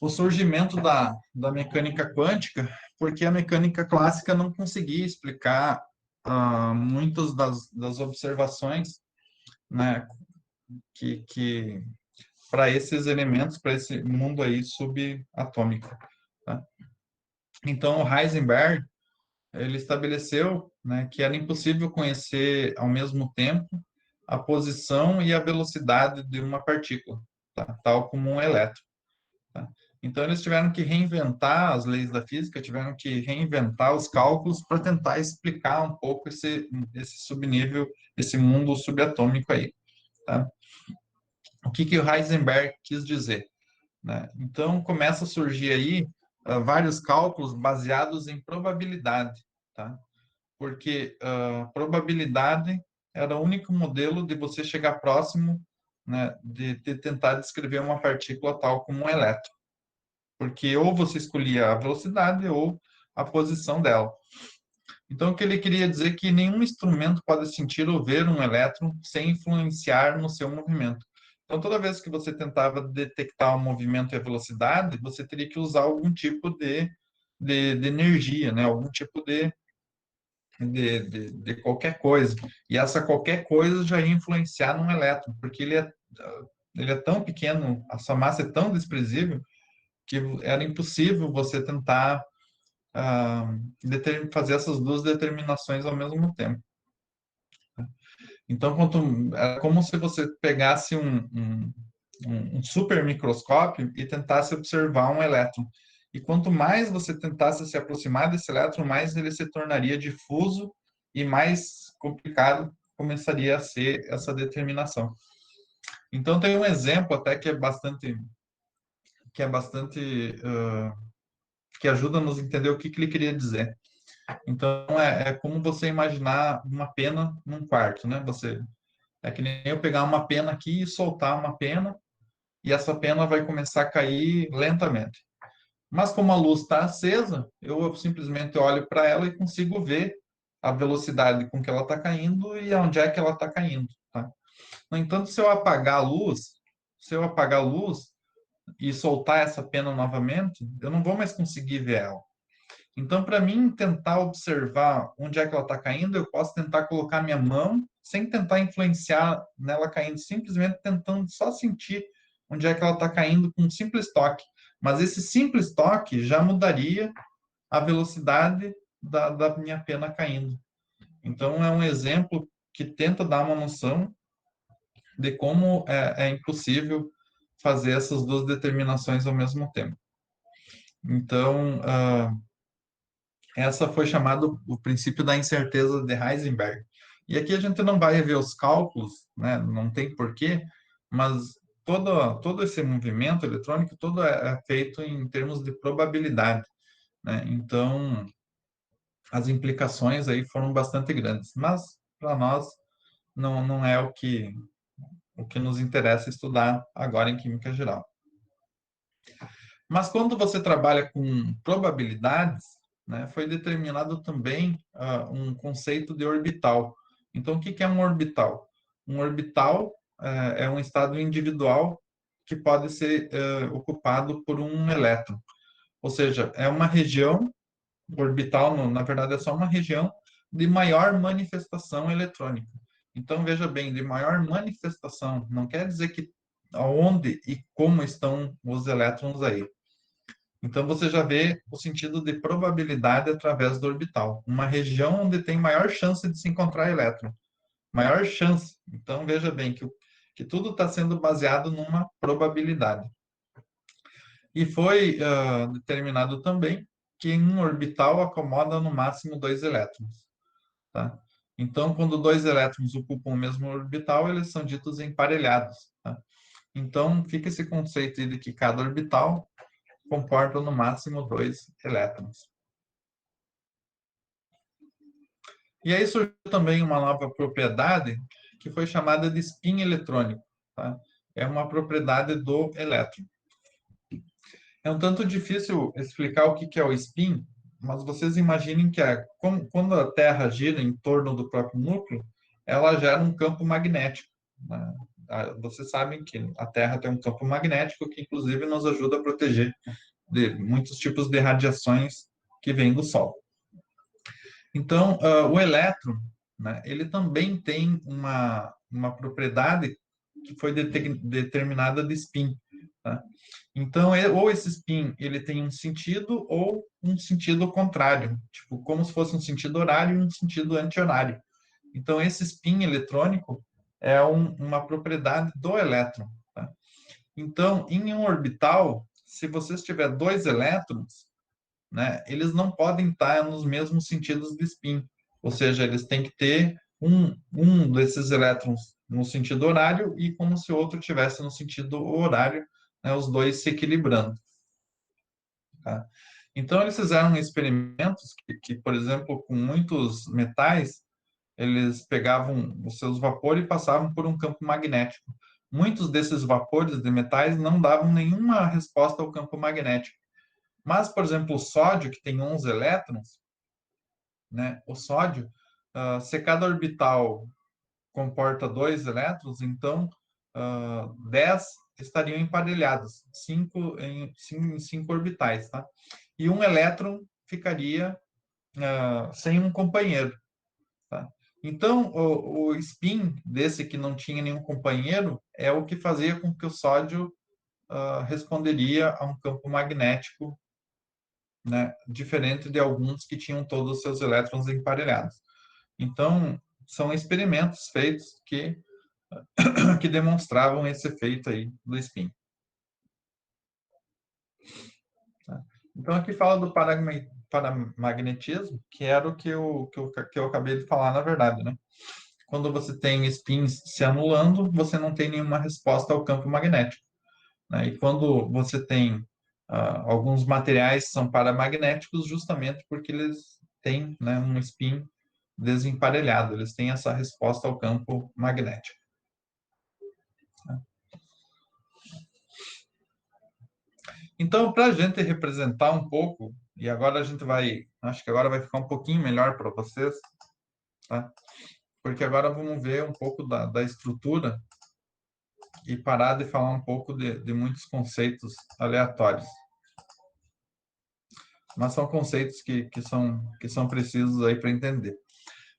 Speaker 1: o surgimento da mecânica quântica, porque a mecânica clássica não conseguia explicar muitas das observações, né, que para esses elementos, para esse mundo aí subatômico. Tá? Então, o Heisenberg, ele estabeleceu, né, que era impossível conhecer ao mesmo tempo a posição e a velocidade de uma partícula, tá? Tal como um elétron. Tá? Então, eles tiveram que reinventar as leis da física, tiveram que reinventar os cálculos para tentar explicar um pouco esse subnível, esse mundo subatômico aí. Tá? O que o Heisenberg quis dizer? Né? Então, começa a surgir aí vários cálculos baseados em probabilidade, tá? Porque probabilidade era o único modelo de você chegar próximo, né, de tentar descrever uma partícula tal como um elétron. Porque ou você escolhia a velocidade ou a posição dela. Então, o que ele queria dizer é que nenhum instrumento pode sentir ou ver um elétron sem influenciar no seu movimento. Então, toda vez que você tentava detectar o movimento e a velocidade, você teria que usar algum tipo de energia, né? Algum tipo de qualquer coisa. E essa qualquer coisa já ia influenciar num elétron, porque ele é tão pequeno, a sua massa é tão desprezível, que era impossível você tentar fazer essas duas determinações ao mesmo tempo. Então, é como se você pegasse um super microscópio e tentasse observar um elétron. E quanto mais você tentasse se aproximar desse elétron, mais ele se tornaria difuso e mais complicado começaria a ser essa determinação. Então, tem um exemplo até que é bastante que ajuda a nos entender o que ele queria dizer. Então, é como você imaginar uma pena num quarto, né? É que nem eu pegar uma pena aqui e soltar uma pena, e essa pena vai começar a cair lentamente. Mas como a luz está acesa, eu simplesmente olho para ela e consigo ver a velocidade com que ela está caindo e onde é que ela está caindo. Tá? No entanto, se eu apagar a luz e soltar essa pena novamente, eu não vou mais conseguir ver ela. Então, para mim, tentar observar onde é que ela está caindo, eu posso tentar colocar minha mão sem tentar influenciar nela caindo, simplesmente tentando só sentir onde é que ela está caindo com um simples toque. Mas esse simples toque já mudaria a velocidade da minha pena caindo. Então, é um exemplo que tenta dar uma noção de como é impossível fazer essas duas determinações ao mesmo tempo. Então, essa foi chamada o princípio da incerteza de Heisenberg. E aqui a gente não vai ver os cálculos, né? Não tem porquê, mas todo esse movimento eletrônico todo é feito em termos de probabilidade, né? Então, as implicações aí foram bastante grandes, mas para nós não é o que nos interessa estudar agora em química geral. Mas quando você trabalha com probabilidades, né, foi determinado também um conceito de orbital. Então, o que é um orbital? Um orbital é um estado individual que pode ser ocupado por um elétron. Ou seja, é uma região orbital, na verdade, é só uma região de maior manifestação eletrônica. Então, veja bem, de maior manifestação, não quer dizer que aonde e como estão os elétrons aí. Então, você já vê o sentido de probabilidade através do orbital. Uma região onde tem maior chance de se encontrar elétron. Maior chance. Então, veja bem que tudo está sendo baseado numa probabilidade. E foi determinado também que um orbital acomoda no máximo 2 elétrons. Tá? Então, quando 2 elétrons ocupam o mesmo orbital, eles são ditos emparelhados. Tá? Então, fica esse conceito de que cada orbital comporta no máximo 2 elétrons. E aí surgiu também uma nova propriedade que foi chamada de spin eletrônico. Tá? É uma propriedade do elétron. É um tanto difícil explicar o que é o spin, mas vocês imaginem que quando a Terra gira em torno do próprio núcleo, ela gera um campo magnético. Né? Vocês sabem que a Terra tem um campo magnético que, inclusive, nos ajuda a proteger de muitos tipos de radiações que vêm do Sol. Então, o elétron, né, ele também tem uma propriedade que foi determinada de spin. Tá? Então, ou esse spin ele tem um sentido ou um sentido contrário, tipo, como se fosse um sentido horário e um sentido anti-horário. Então, esse spin eletrônico é uma propriedade do elétron. Tá? Então, em um orbital, se você tiver 2 elétrons, né, eles não podem estar nos mesmos sentidos de spin. Ou seja, eles têm que ter um desses elétrons no sentido horário e como se o outro tivesse no sentido horário, né, os dois se equilibrando. Tá? Então, eles fizeram experimentos que, por exemplo, com muitos metais, eles pegavam os seus vapores e passavam por um campo magnético. Muitos desses vapores de metais não davam nenhuma resposta ao campo magnético. Mas, por exemplo, o sódio, que tem 11 elétrons, né, o sódio, se cada orbital comporta 2 elétrons, então 10 estariam emparelhados, 5 em 5 orbitais. Tá? E um elétron ficaria sem um companheiro. Tá? Então, o spin desse que não tinha nenhum companheiro é o que fazia com que o sódio responderia a um campo magnético, né, diferente de alguns que tinham todos os seus elétrons emparelhados. Então, são experimentos feitos que demonstravam esse efeito aí do spin. Tá? Então, aqui fala do paramagnetismo, que era o que eu acabei de falar, na verdade, né? Quando você tem spins se anulando, você não tem nenhuma resposta ao campo magnético. Né? E quando você tem alguns materiais são paramagnéticos justamente porque eles têm, né, um spin desemparelhado, eles têm essa resposta ao campo magnético. Então, para a gente representar um pouco, e agora a gente acho que agora vai ficar um pouquinho melhor para vocês, tá? Porque agora vamos ver um pouco da estrutura e parar de falar um pouco de muitos conceitos aleatórios. Mas são conceitos que são precisos aí para entender.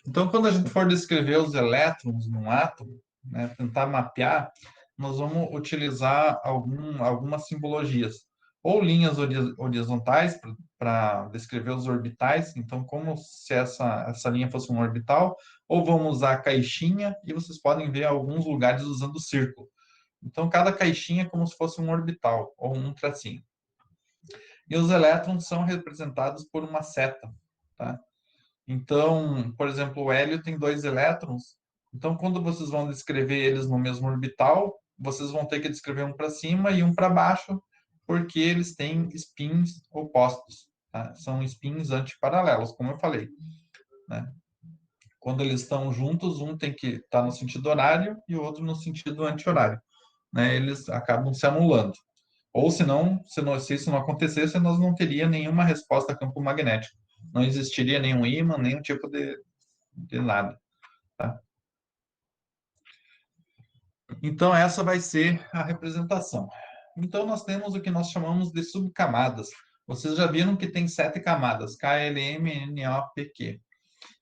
Speaker 1: Então, quando a gente for descrever os elétrons num átomo, né, tentar mapear, nós vamos utilizar algumas simbologias. Ou linhas horizontais para descrever os orbitais, então como se essa linha fosse um orbital, ou vamos usar a caixinha, e vocês podem ver alguns lugares usando o círculo. Então, cada caixinha é como se fosse um orbital, ou um tracinho. E os elétrons são representados por uma seta, tá? Então, por exemplo, o hélio tem 2 elétrons. Então, quando vocês vão descrever eles no mesmo orbital, vocês vão ter que descrever um para cima e um para baixo, porque eles têm spins opostos. Tá? São spins antiparalelos, como eu falei. Né? Quando eles estão juntos, um tem que estar no sentido horário e o outro no sentido anti-horário. Né? Eles acabam se anulando. Ou se isso não acontecesse, nós não teria nenhuma resposta a campo magnético. Não existiria nenhum ímã, nenhum tipo de nada. Tá? Então, essa vai ser a representação. Então, nós temos o que nós chamamos de subcamadas. Vocês já viram que tem 7 camadas, K, L, M, N, O, P, Q.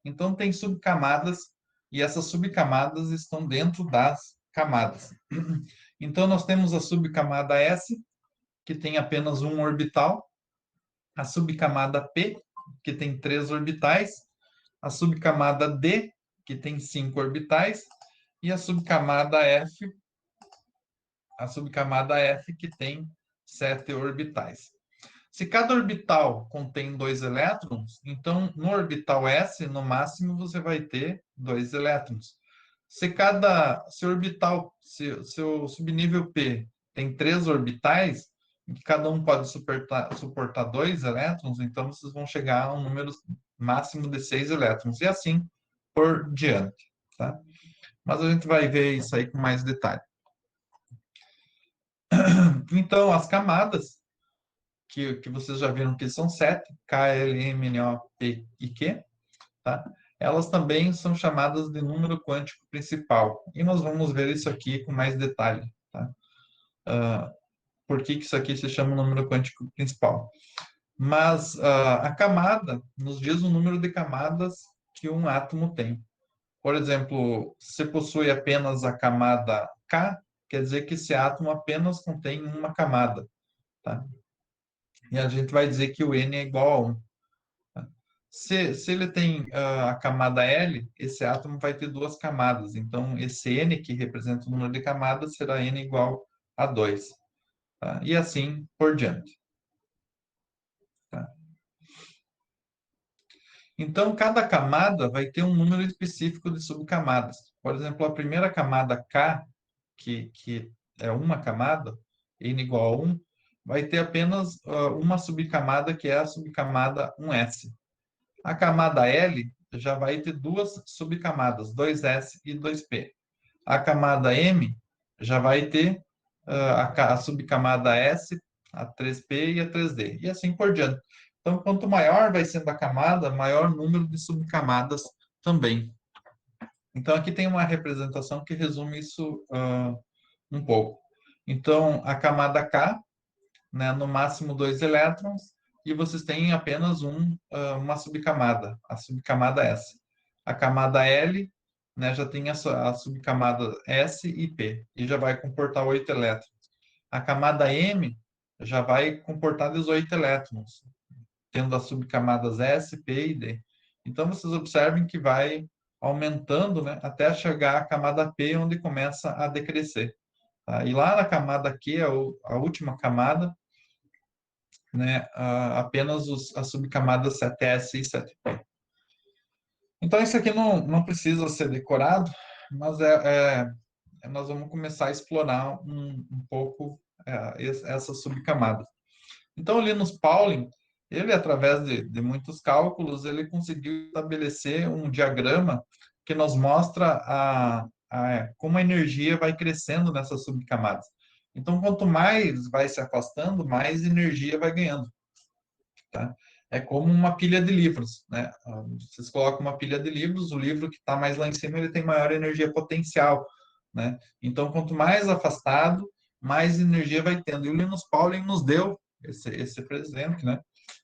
Speaker 1: Então, tem subcamadas, e essas subcamadas estão dentro das camadas. Então, nós temos a subcamada S, que tem apenas um orbital, a subcamada P, que tem 3 orbitais, a subcamada D, que tem 5 orbitais, e a subcamada F, que tem 7 orbitais. Se cada orbital contém 2 elétrons, então no orbital S, no máximo, você vai ter 2 elétrons. Se o subnível P tem 3 orbitais, em que cada um pode suportar 2 elétrons, então vocês vão chegar a um número máximo de 6 elétrons, e assim por diante. Tá? Mas a gente vai ver isso aí com mais detalhe. Então, as camadas, que vocês já viram que são 7, K, L, M, N, O, P e Q, tá? Elas também são chamadas de número quântico principal. E nós vamos ver isso aqui com mais detalhe. Tá? Por que isso aqui se chama número quântico principal? Mas a camada nos diz o número de camadas que um átomo tem. Por exemplo, se possui apenas a camada K, quer dizer que esse átomo apenas contém uma camada. Tá? E a gente vai dizer que o N é igual a 1. Tá? Se ele tem a camada L, esse átomo vai ter 2 camadas. Então, esse N, que representa o número de camadas, será N igual a 2. Tá? E assim por diante. Tá? Então, cada camada vai ter um número específico de subcamadas. Por exemplo, a primeira camada K, que é uma camada, N igual a 1, vai ter apenas uma subcamada, que é a subcamada 1s. A camada L já vai ter 2 subcamadas, 2s e 2p. A camada M já vai ter a subcamada S, a 3p e a 3d, e assim por diante. Então, quanto maior vai sendo a camada, maior número de subcamadas também. Então, aqui tem uma representação que resume isso um pouco. Então, a camada K, né, no máximo 2 elétrons, e vocês têm apenas uma subcamada, a subcamada S. A camada L, né, já tem a subcamada S e P, e já vai comportar 8 elétrons. A camada M já vai comportar 18 elétrons, tendo as subcamadas S, P e D. Então, vocês observem que vai aumentando, né, até chegar à camada P, onde começa a decrescer. Tá? E lá na camada Q, a última camada, né, apenas as subcamadas 7S e 7P. Então, isso aqui não precisa ser decorado, mas nós vamos começar a explorar um pouco essa subcamada. Então, o Linus Pauling, ele, através de muitos cálculos, ele conseguiu estabelecer um diagrama que nos mostra como a energia vai crescendo nessas subcamadas. Então, quanto mais vai se afastando, mais energia vai ganhando. Tá? É como uma pilha de livros, né? Vocês colocam uma pilha de livros, o livro que está mais lá em cima, ele tem maior energia potencial, né? Então, quanto mais afastado, mais energia vai tendo. E o Linus Pauling nos deu esse presente, né?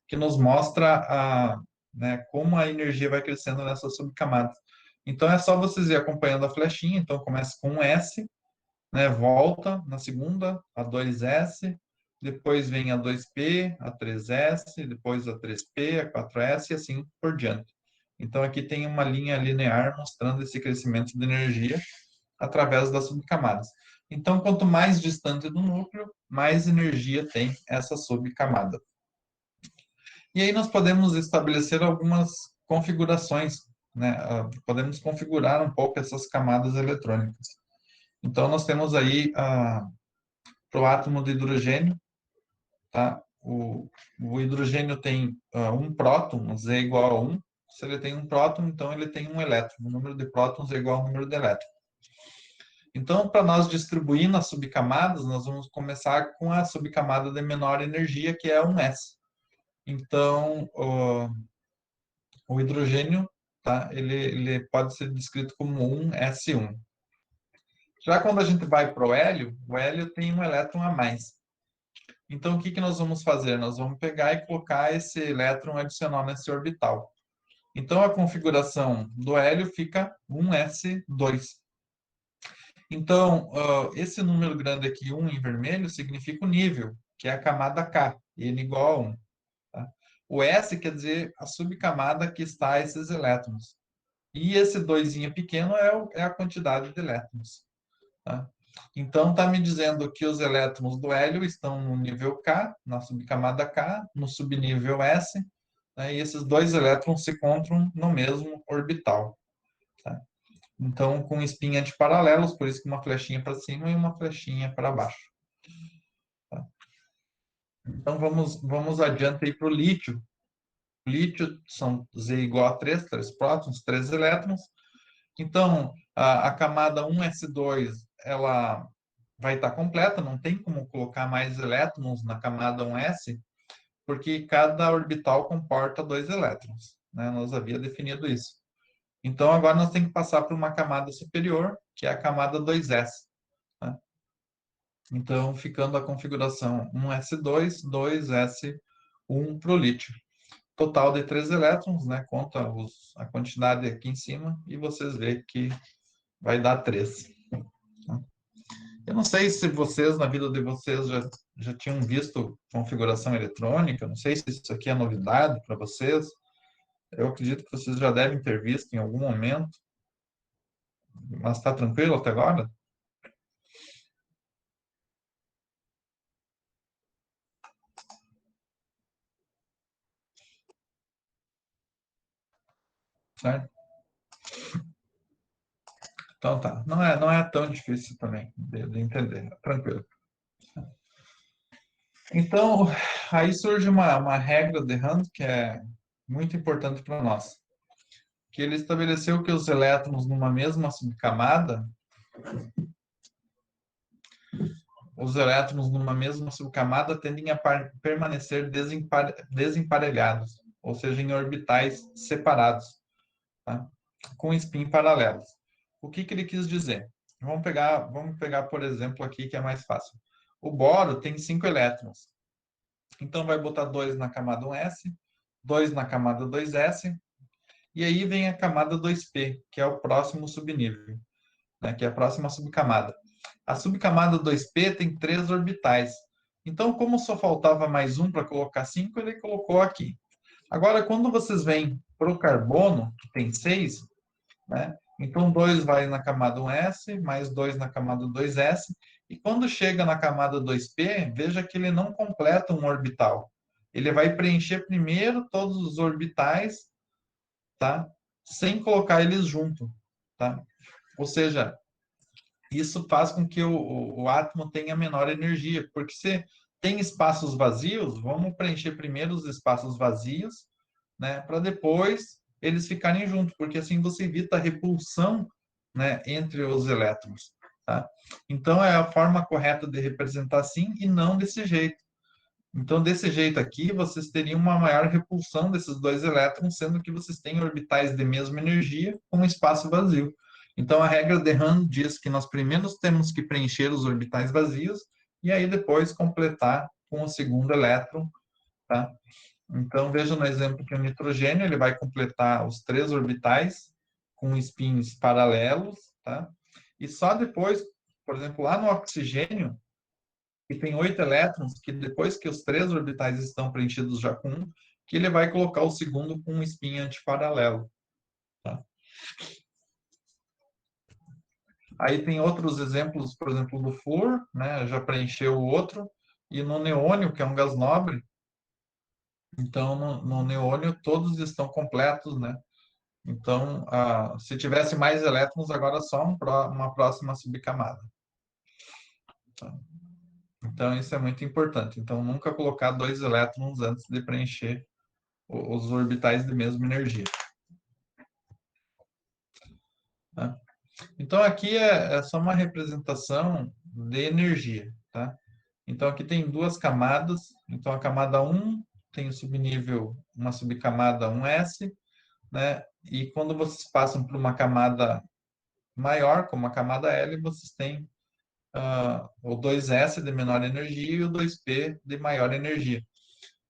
Speaker 1: Que nos mostra né, como a energia vai crescendo nessas subcamadas. Então, é só vocês ir acompanhando a flechinha. Então, começa com um S, né, volta na segunda, a 2S, depois vem a 2P, a 3S, depois a 3P, a 4S e assim por diante. Então, aqui tem uma linha linear mostrando esse crescimento de energia através das subcamadas. Então, quanto mais distante do núcleo, mais energia tem essa subcamada. E aí nós podemos estabelecer algumas configurações, né? Podemos configurar um pouco essas camadas eletrônicas. Então, nós temos aí para o átomo de hidrogênio, tá? O hidrogênio tem um próton, Z é igual a 1. Se ele tem um próton, então ele tem um elétron. O número de prótons é igual ao número de elétrons. Então, para nós distribuir nas subcamadas, nós vamos começar com a subcamada de menor energia, que é 1s. Então, o hidrogênio, tá? Ele pode ser descrito como 1s1. Já quando a gente vai para o hélio tem um elétron a mais. Então, o que nós vamos fazer? Nós vamos pegar e colocar esse elétron adicional nesse orbital. Então, a configuração do hélio fica 1s2. Então, esse número grande aqui, 1 em vermelho, significa o nível, que é a camada K, N igual a 1. Tá? O S quer dizer a subcamada que está esses elétrons. E esse 2 pequeno é a quantidade de elétrons. Tá? Então, está me dizendo que os elétrons do hélio estão no nível K, na subcamada K, no subnível S, né, e esses 2 elétrons se encontram no mesmo orbital. Tá? Então, com spin antiparalelos, por isso que uma flechinha para cima e uma flechinha para baixo. Tá? Então, vamos adiante aí para o lítio. O lítio são Z igual a 3 prótons, 3 elétrons. Então, a camada 1s2, ela vai estar completa, não tem como colocar mais elétrons na camada 1s, porque cada orbital comporta 2 elétrons. Né? Nós havia definido isso. Então, agora nós temos que passar para uma camada superior, que é a camada 2s. Né? Então, ficando a configuração 1s2, 2s1 para o lítio. Total de 3 elétrons, né? Conta a quantidade aqui em cima e vocês veem que vai dar 3. Eu não sei se vocês, na vida de vocês, já tinham visto configuração eletrônica, não sei se isso aqui é novidade para vocês. Eu acredito que vocês já devem ter visto em algum momento. Mas está tranquilo até agora? Certo? Então tá. Não é tão difícil também de entender. Tranquilo. Então, aí surge uma regra de Hund que é muito importante para nós. Que ele estabeleceu que os elétrons numa mesma subcamada, tendem a permanecer desemparelhados, ou seja, em orbitais separados, tá? Com spin paralelos. O que ele quis dizer? Vamos pegar, por exemplo, aqui que é mais fácil. O boro tem 5 elétrons. Então, vai botar 2 na camada 1s, 2 na camada 2s, e aí vem a camada 2p, que é o próximo subnível, né, que é a próxima subcamada. A subcamada 2p tem 3 orbitais. Então, como só faltava mais um para colocar 5, ele colocou aqui. Agora, quando vocês vêm para o carbono, que tem 6, né, então 2 vai na camada 1s, mais 2 na camada 2s, e quando chega na camada 2p, veja que ele não completa um orbital. Ele vai preencher primeiro todos os orbitais, tá? Sem colocar eles junto, tá? Ou seja, isso faz com que o átomo tenha menor energia, porque se tem espaços vazios, vamos preencher primeiro os espaços vazios, né? Para depois eles ficarem juntos, porque assim você evita a repulsão, né, entre os elétrons, tá? Então é a forma correta de representar assim e não desse jeito. Então, desse jeito aqui, vocês teriam uma maior repulsão desses 2 elétrons, sendo que vocês têm orbitais de mesma energia com um espaço vazio. Então, a regra de Hund diz que nós primeiro temos que preencher os orbitais vazios e aí depois completar com o segundo elétron, tá? Então, veja no exemplo que o nitrogênio, ele vai completar os 3 orbitais com spins paralelos, tá? E só depois, por exemplo, lá no oxigênio, que tem 8 elétrons, que depois que os 3 orbitais estão preenchidos já com 1, que ele vai colocar o segundo com um spin antiparalelo. Tá? Aí tem outros exemplos, por exemplo, do flúor, né? Já preencheu o outro, e no neônio, que é um gás nobre, então no neônio todos estão completos, né? Então, se tivesse mais elétrons, agora só uma próxima subcamada. Tá? Então, isso é muito importante. Então, nunca colocar 2 elétrons antes de preencher os orbitais de mesma energia. Tá? Então, aqui é só uma representação de energia, tá? Então, aqui tem duas camadas. Então, a camada 1 tem o subnível, uma subcamada 1S, né? E quando vocês passam para uma camada maior, como a camada L, vocês têm o 2S de menor energia e o 2P de maior energia.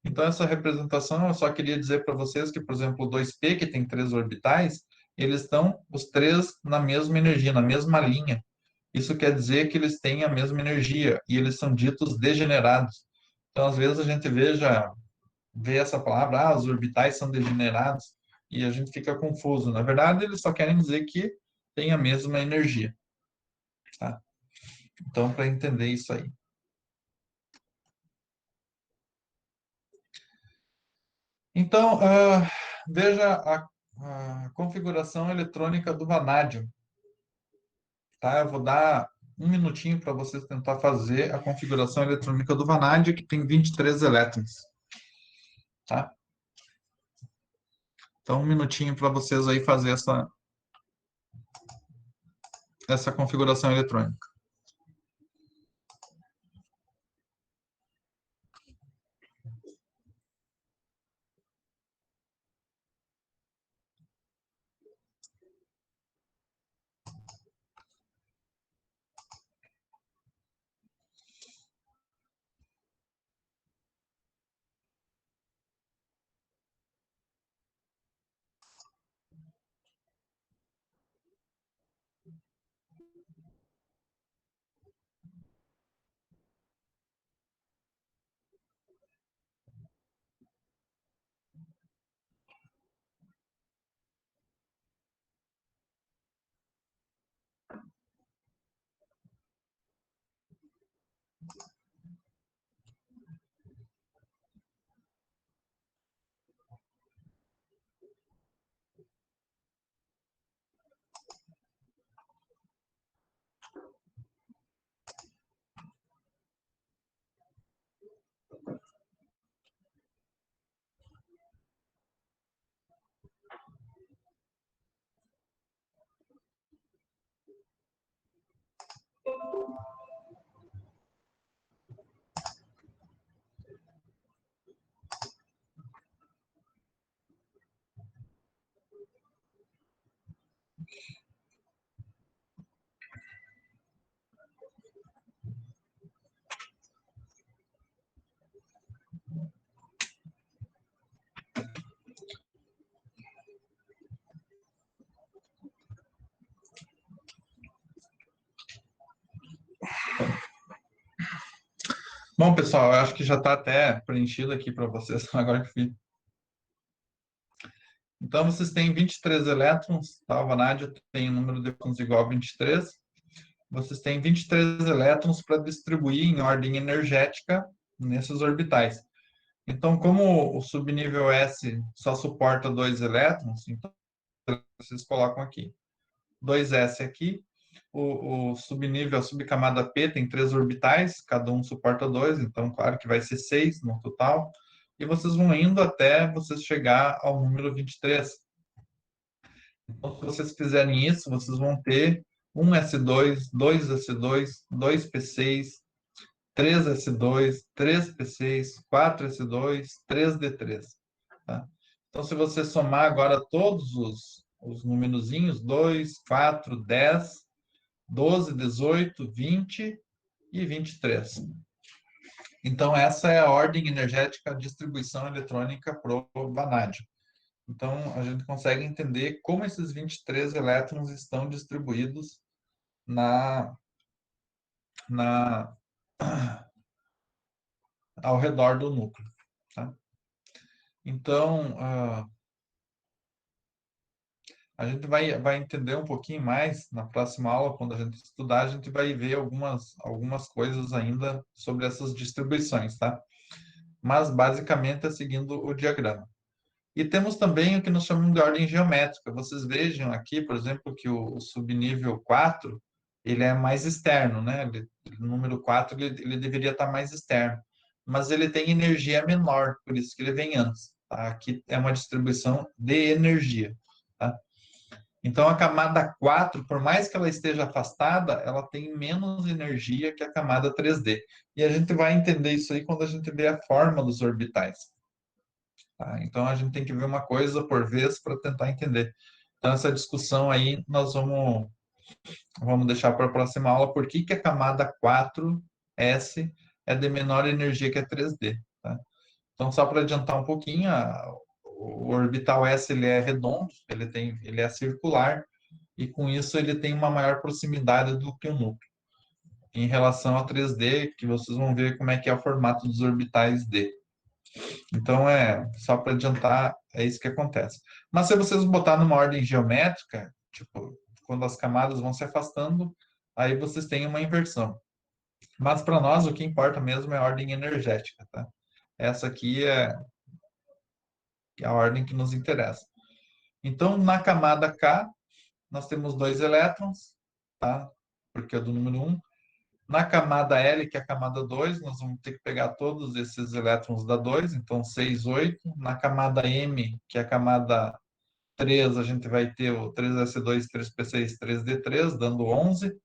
Speaker 1: Então, essa representação, eu só queria dizer para vocês que, por exemplo, o 2P, que tem 3 orbitais, eles estão os três na mesma energia, na mesma linha. Isso quer dizer que eles têm a mesma energia e eles são ditos degenerados. Então, às vezes, a gente vê essa palavra, os orbitais são degenerados, e a gente fica confuso. Na verdade, eles só querem dizer que tem a mesma energia. Tá? Então, para entender isso aí. Então, veja a configuração eletrônica do vanádio. Tá? Eu vou dar um minutinho para vocês tentar fazer a configuração eletrônica do vanádio, que tem 23 elétrons. Tá? Então, um minutinho para vocês aí fazer essa configuração eletrônica. Bom, pessoal, eu acho que já está até preenchido aqui para vocês, agora que fiz. Então, vocês têm 23 elétrons, tá? O vanádio tem um número de elétrons igual a 23. Vocês têm 23 elétrons para distribuir em ordem energética nesses orbitais. Então, como o subnível S só suporta 2 elétrons, então vocês colocam aqui 2S aqui. O subnível, a subcamada P tem 3 orbitais, cada um suporta 2, então, claro que vai ser 6 no total. E vocês vão indo até vocês chegar ao número 23. Então, se vocês fizerem isso, vocês vão ter 1S2, 2S2, 2P6, 3S2, 3P6, 4S2, 3D3. Tá? Então, se você somar agora todos os numerozinhos, 2, 4, 10, 12, 18, 20 e 23. Então, essa é a ordem energética, a distribuição eletrônica para o vanádio. Então, a gente consegue entender como esses 23 elétrons estão distribuídos ao redor do núcleo. Tá? Então, a gente vai entender um pouquinho mais na próxima aula, quando a gente estudar, a gente vai ver algumas coisas ainda sobre essas distribuições, tá? Mas, basicamente, é seguindo o diagrama. E temos também o que nós chamamos de ordem geométrica. Vocês vejam aqui, por exemplo, que o subnível 4, ele é mais externo, né? O número 4, ele deveria estar mais externo. Mas ele tem energia menor, por isso que ele vem antes. Tá? Aqui é uma distribuição de energia. Tá? Então, a camada 4, por mais que ela esteja afastada, ela tem menos energia que a camada 3D. E a gente vai entender isso aí quando a gente vê a forma dos orbitais. Tá? Então, a gente tem que ver uma coisa por vez para tentar entender. Então, essa discussão aí nós vamos deixar para a próxima aula. Por que a camada 4S é de menor energia que a 3D? Tá? Então, só para adiantar um pouquinho, o orbital S ele é redondo, ele é circular, e com isso ele tem uma maior proximidade do que o núcleo. Em relação a 3D, que vocês vão ver como é que é o formato dos orbitais D. Então, só para adiantar, é isso que acontece. Mas se vocês botar numa ordem geométrica, tipo, quando as camadas vão se afastando, aí vocês têm uma inversão. Mas para nós, o que importa mesmo é a ordem energética, tá? Essa aqui é a ordem que nos interessa. Então, na camada K, nós temos 2 elétrons, tá? Porque é do número 1. Na camada L, que é a camada 2, nós vamos ter que pegar todos esses elétrons da 2, então 6, 8. Na camada M, que é a camada 3, a gente vai ter o 3s2, 3p6, 3d3, dando 11.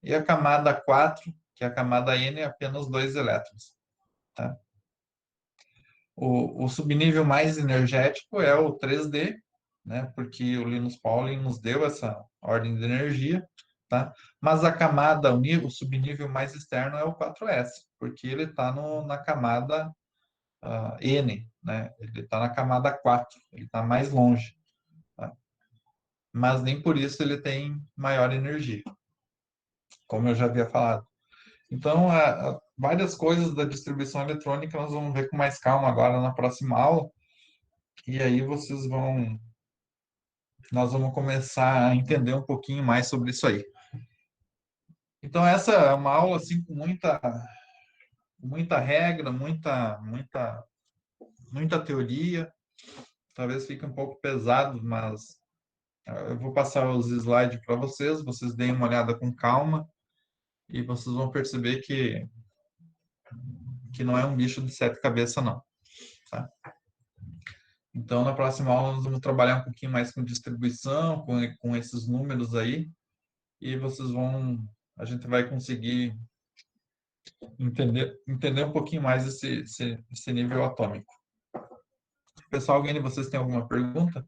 Speaker 1: E a camada 4, que é a camada N, é apenas 2 elétrons. Tá? O subnível mais energético é o 3D, né? Porque o Linus Pauling nos deu essa ordem de energia, tá? Mas a camada, o subnível mais externo é o 4S, porque ele está na camada N, né? Ele está na camada 4, ele está mais longe, tá? Mas nem por isso ele tem maior energia, como eu já havia falado. Então, várias coisas da distribuição eletrônica nós vamos ver com mais calma agora na próxima aula, e aí nós vamos começar a entender um pouquinho mais sobre isso aí. Então, essa é uma aula assim com muita regra, muita teoria. Talvez fique um pouco pesado, mas eu vou passar os slides para vocês deem uma olhada com calma e vocês vão perceber que não é um bicho de 7 cabeças, não. Tá? Então, na próxima aula, nós vamos trabalhar um pouquinho mais com distribuição, com esses números aí, e a gente vai conseguir entender um pouquinho mais esse nível atômico. Pessoal, alguém de vocês tem alguma pergunta?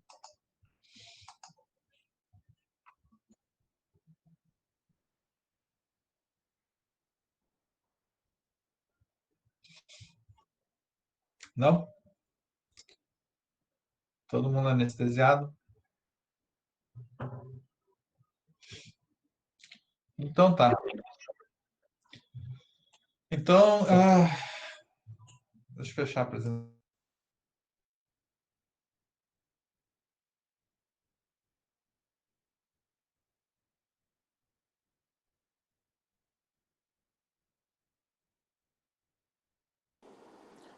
Speaker 1: Não? Todo mundo anestesiado? Então tá. Então, deixa eu fechar a apresentação.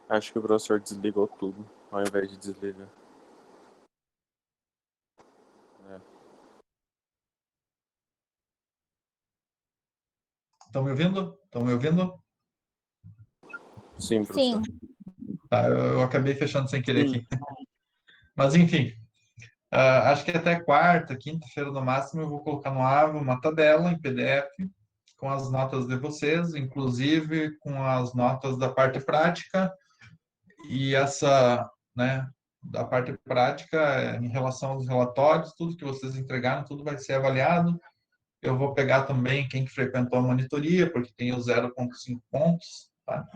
Speaker 2: Acho que o professor desligou tudo, ao invés de desligar.
Speaker 1: Estão me ouvindo? Estão me ouvindo?
Speaker 2: Sim, professor.
Speaker 5: Sim.
Speaker 1: Tá, eu acabei fechando sem querer aqui. Mas, enfim, acho que até quarta, quinta-feira no máximo, eu vou colocar no AVA uma tabela em PDF com as notas de vocês, inclusive com as notas da parte prática, e essa, né, da parte prática, em relação aos relatórios, tudo que vocês entregaram, tudo vai ser avaliado. Eu vou pegar também quem que frequentou a monitoria, porque tem os 0,5 pontos, tá?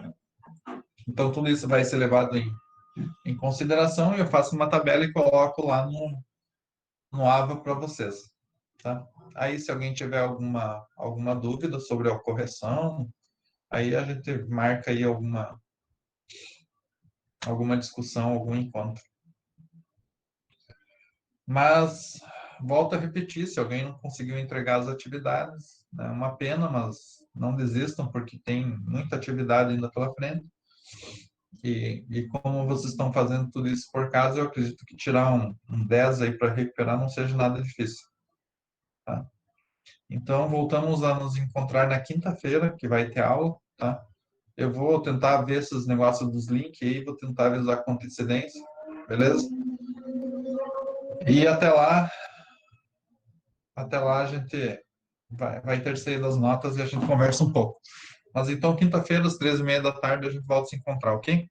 Speaker 1: Então, tudo isso vai ser levado em consideração e eu faço uma tabela e coloco lá no AVA para vocês, tá? Aí, se alguém tiver alguma dúvida sobre a correção, aí a gente marca aí alguma discussão, algum encontro. Mas, volto a repetir, se alguém não conseguiu entregar as atividades, é uma pena, mas não desistam, porque tem muita atividade ainda pela frente. E como vocês estão fazendo tudo isso por casa, eu acredito que tirar um 10 aí para recuperar não seja nada difícil. Tá? Então, voltamos a nos encontrar na quinta-feira, que vai ter aula, tá? Eu vou tentar ver esses negócios dos links aí, vou tentar avisar com antecedência, beleza? E até lá, Até lá a gente vai ter saído as notas e a gente conversa um pouco. Mas então, quinta-feira, às 13h30 da tarde, a gente volta a se encontrar, ok?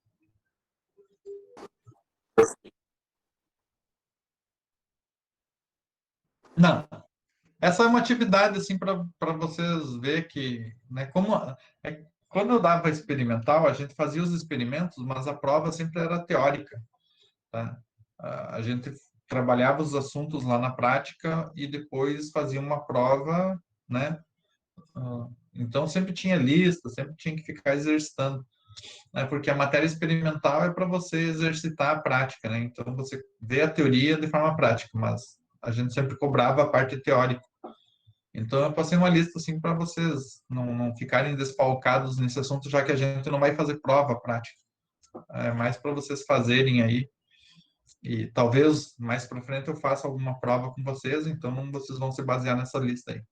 Speaker 1: Não. Essa é uma atividade, assim, para vocês ver que, né, quando eu dava experimental, a gente fazia os experimentos, mas a prova sempre era teórica, tá? A gente trabalhava os assuntos lá na prática e depois fazia uma prova, né? Então, sempre tinha lista, sempre tinha que ficar exercitando, né? Porque a matéria experimental é para você exercitar a prática, né? Então, você vê a teoria de forma prática, mas a gente sempre cobrava a parte teórica. Então, eu passei uma lista assim para vocês não ficarem desfalcados nesse assunto, já que a gente não vai fazer prova prática. É mais para vocês fazerem aí. E talvez mais para frente eu faça alguma prova com vocês, então vocês vão se basear nessa lista aí.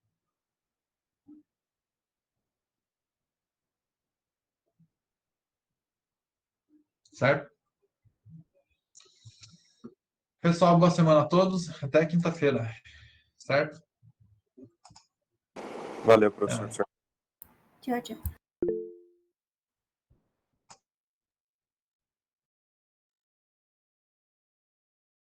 Speaker 1: Certo? Pessoal, boa semana a todos. Até quinta-feira. Certo?
Speaker 2: Valeu,
Speaker 1: É.
Speaker 2: professor.
Speaker 3: Tchau, tchau.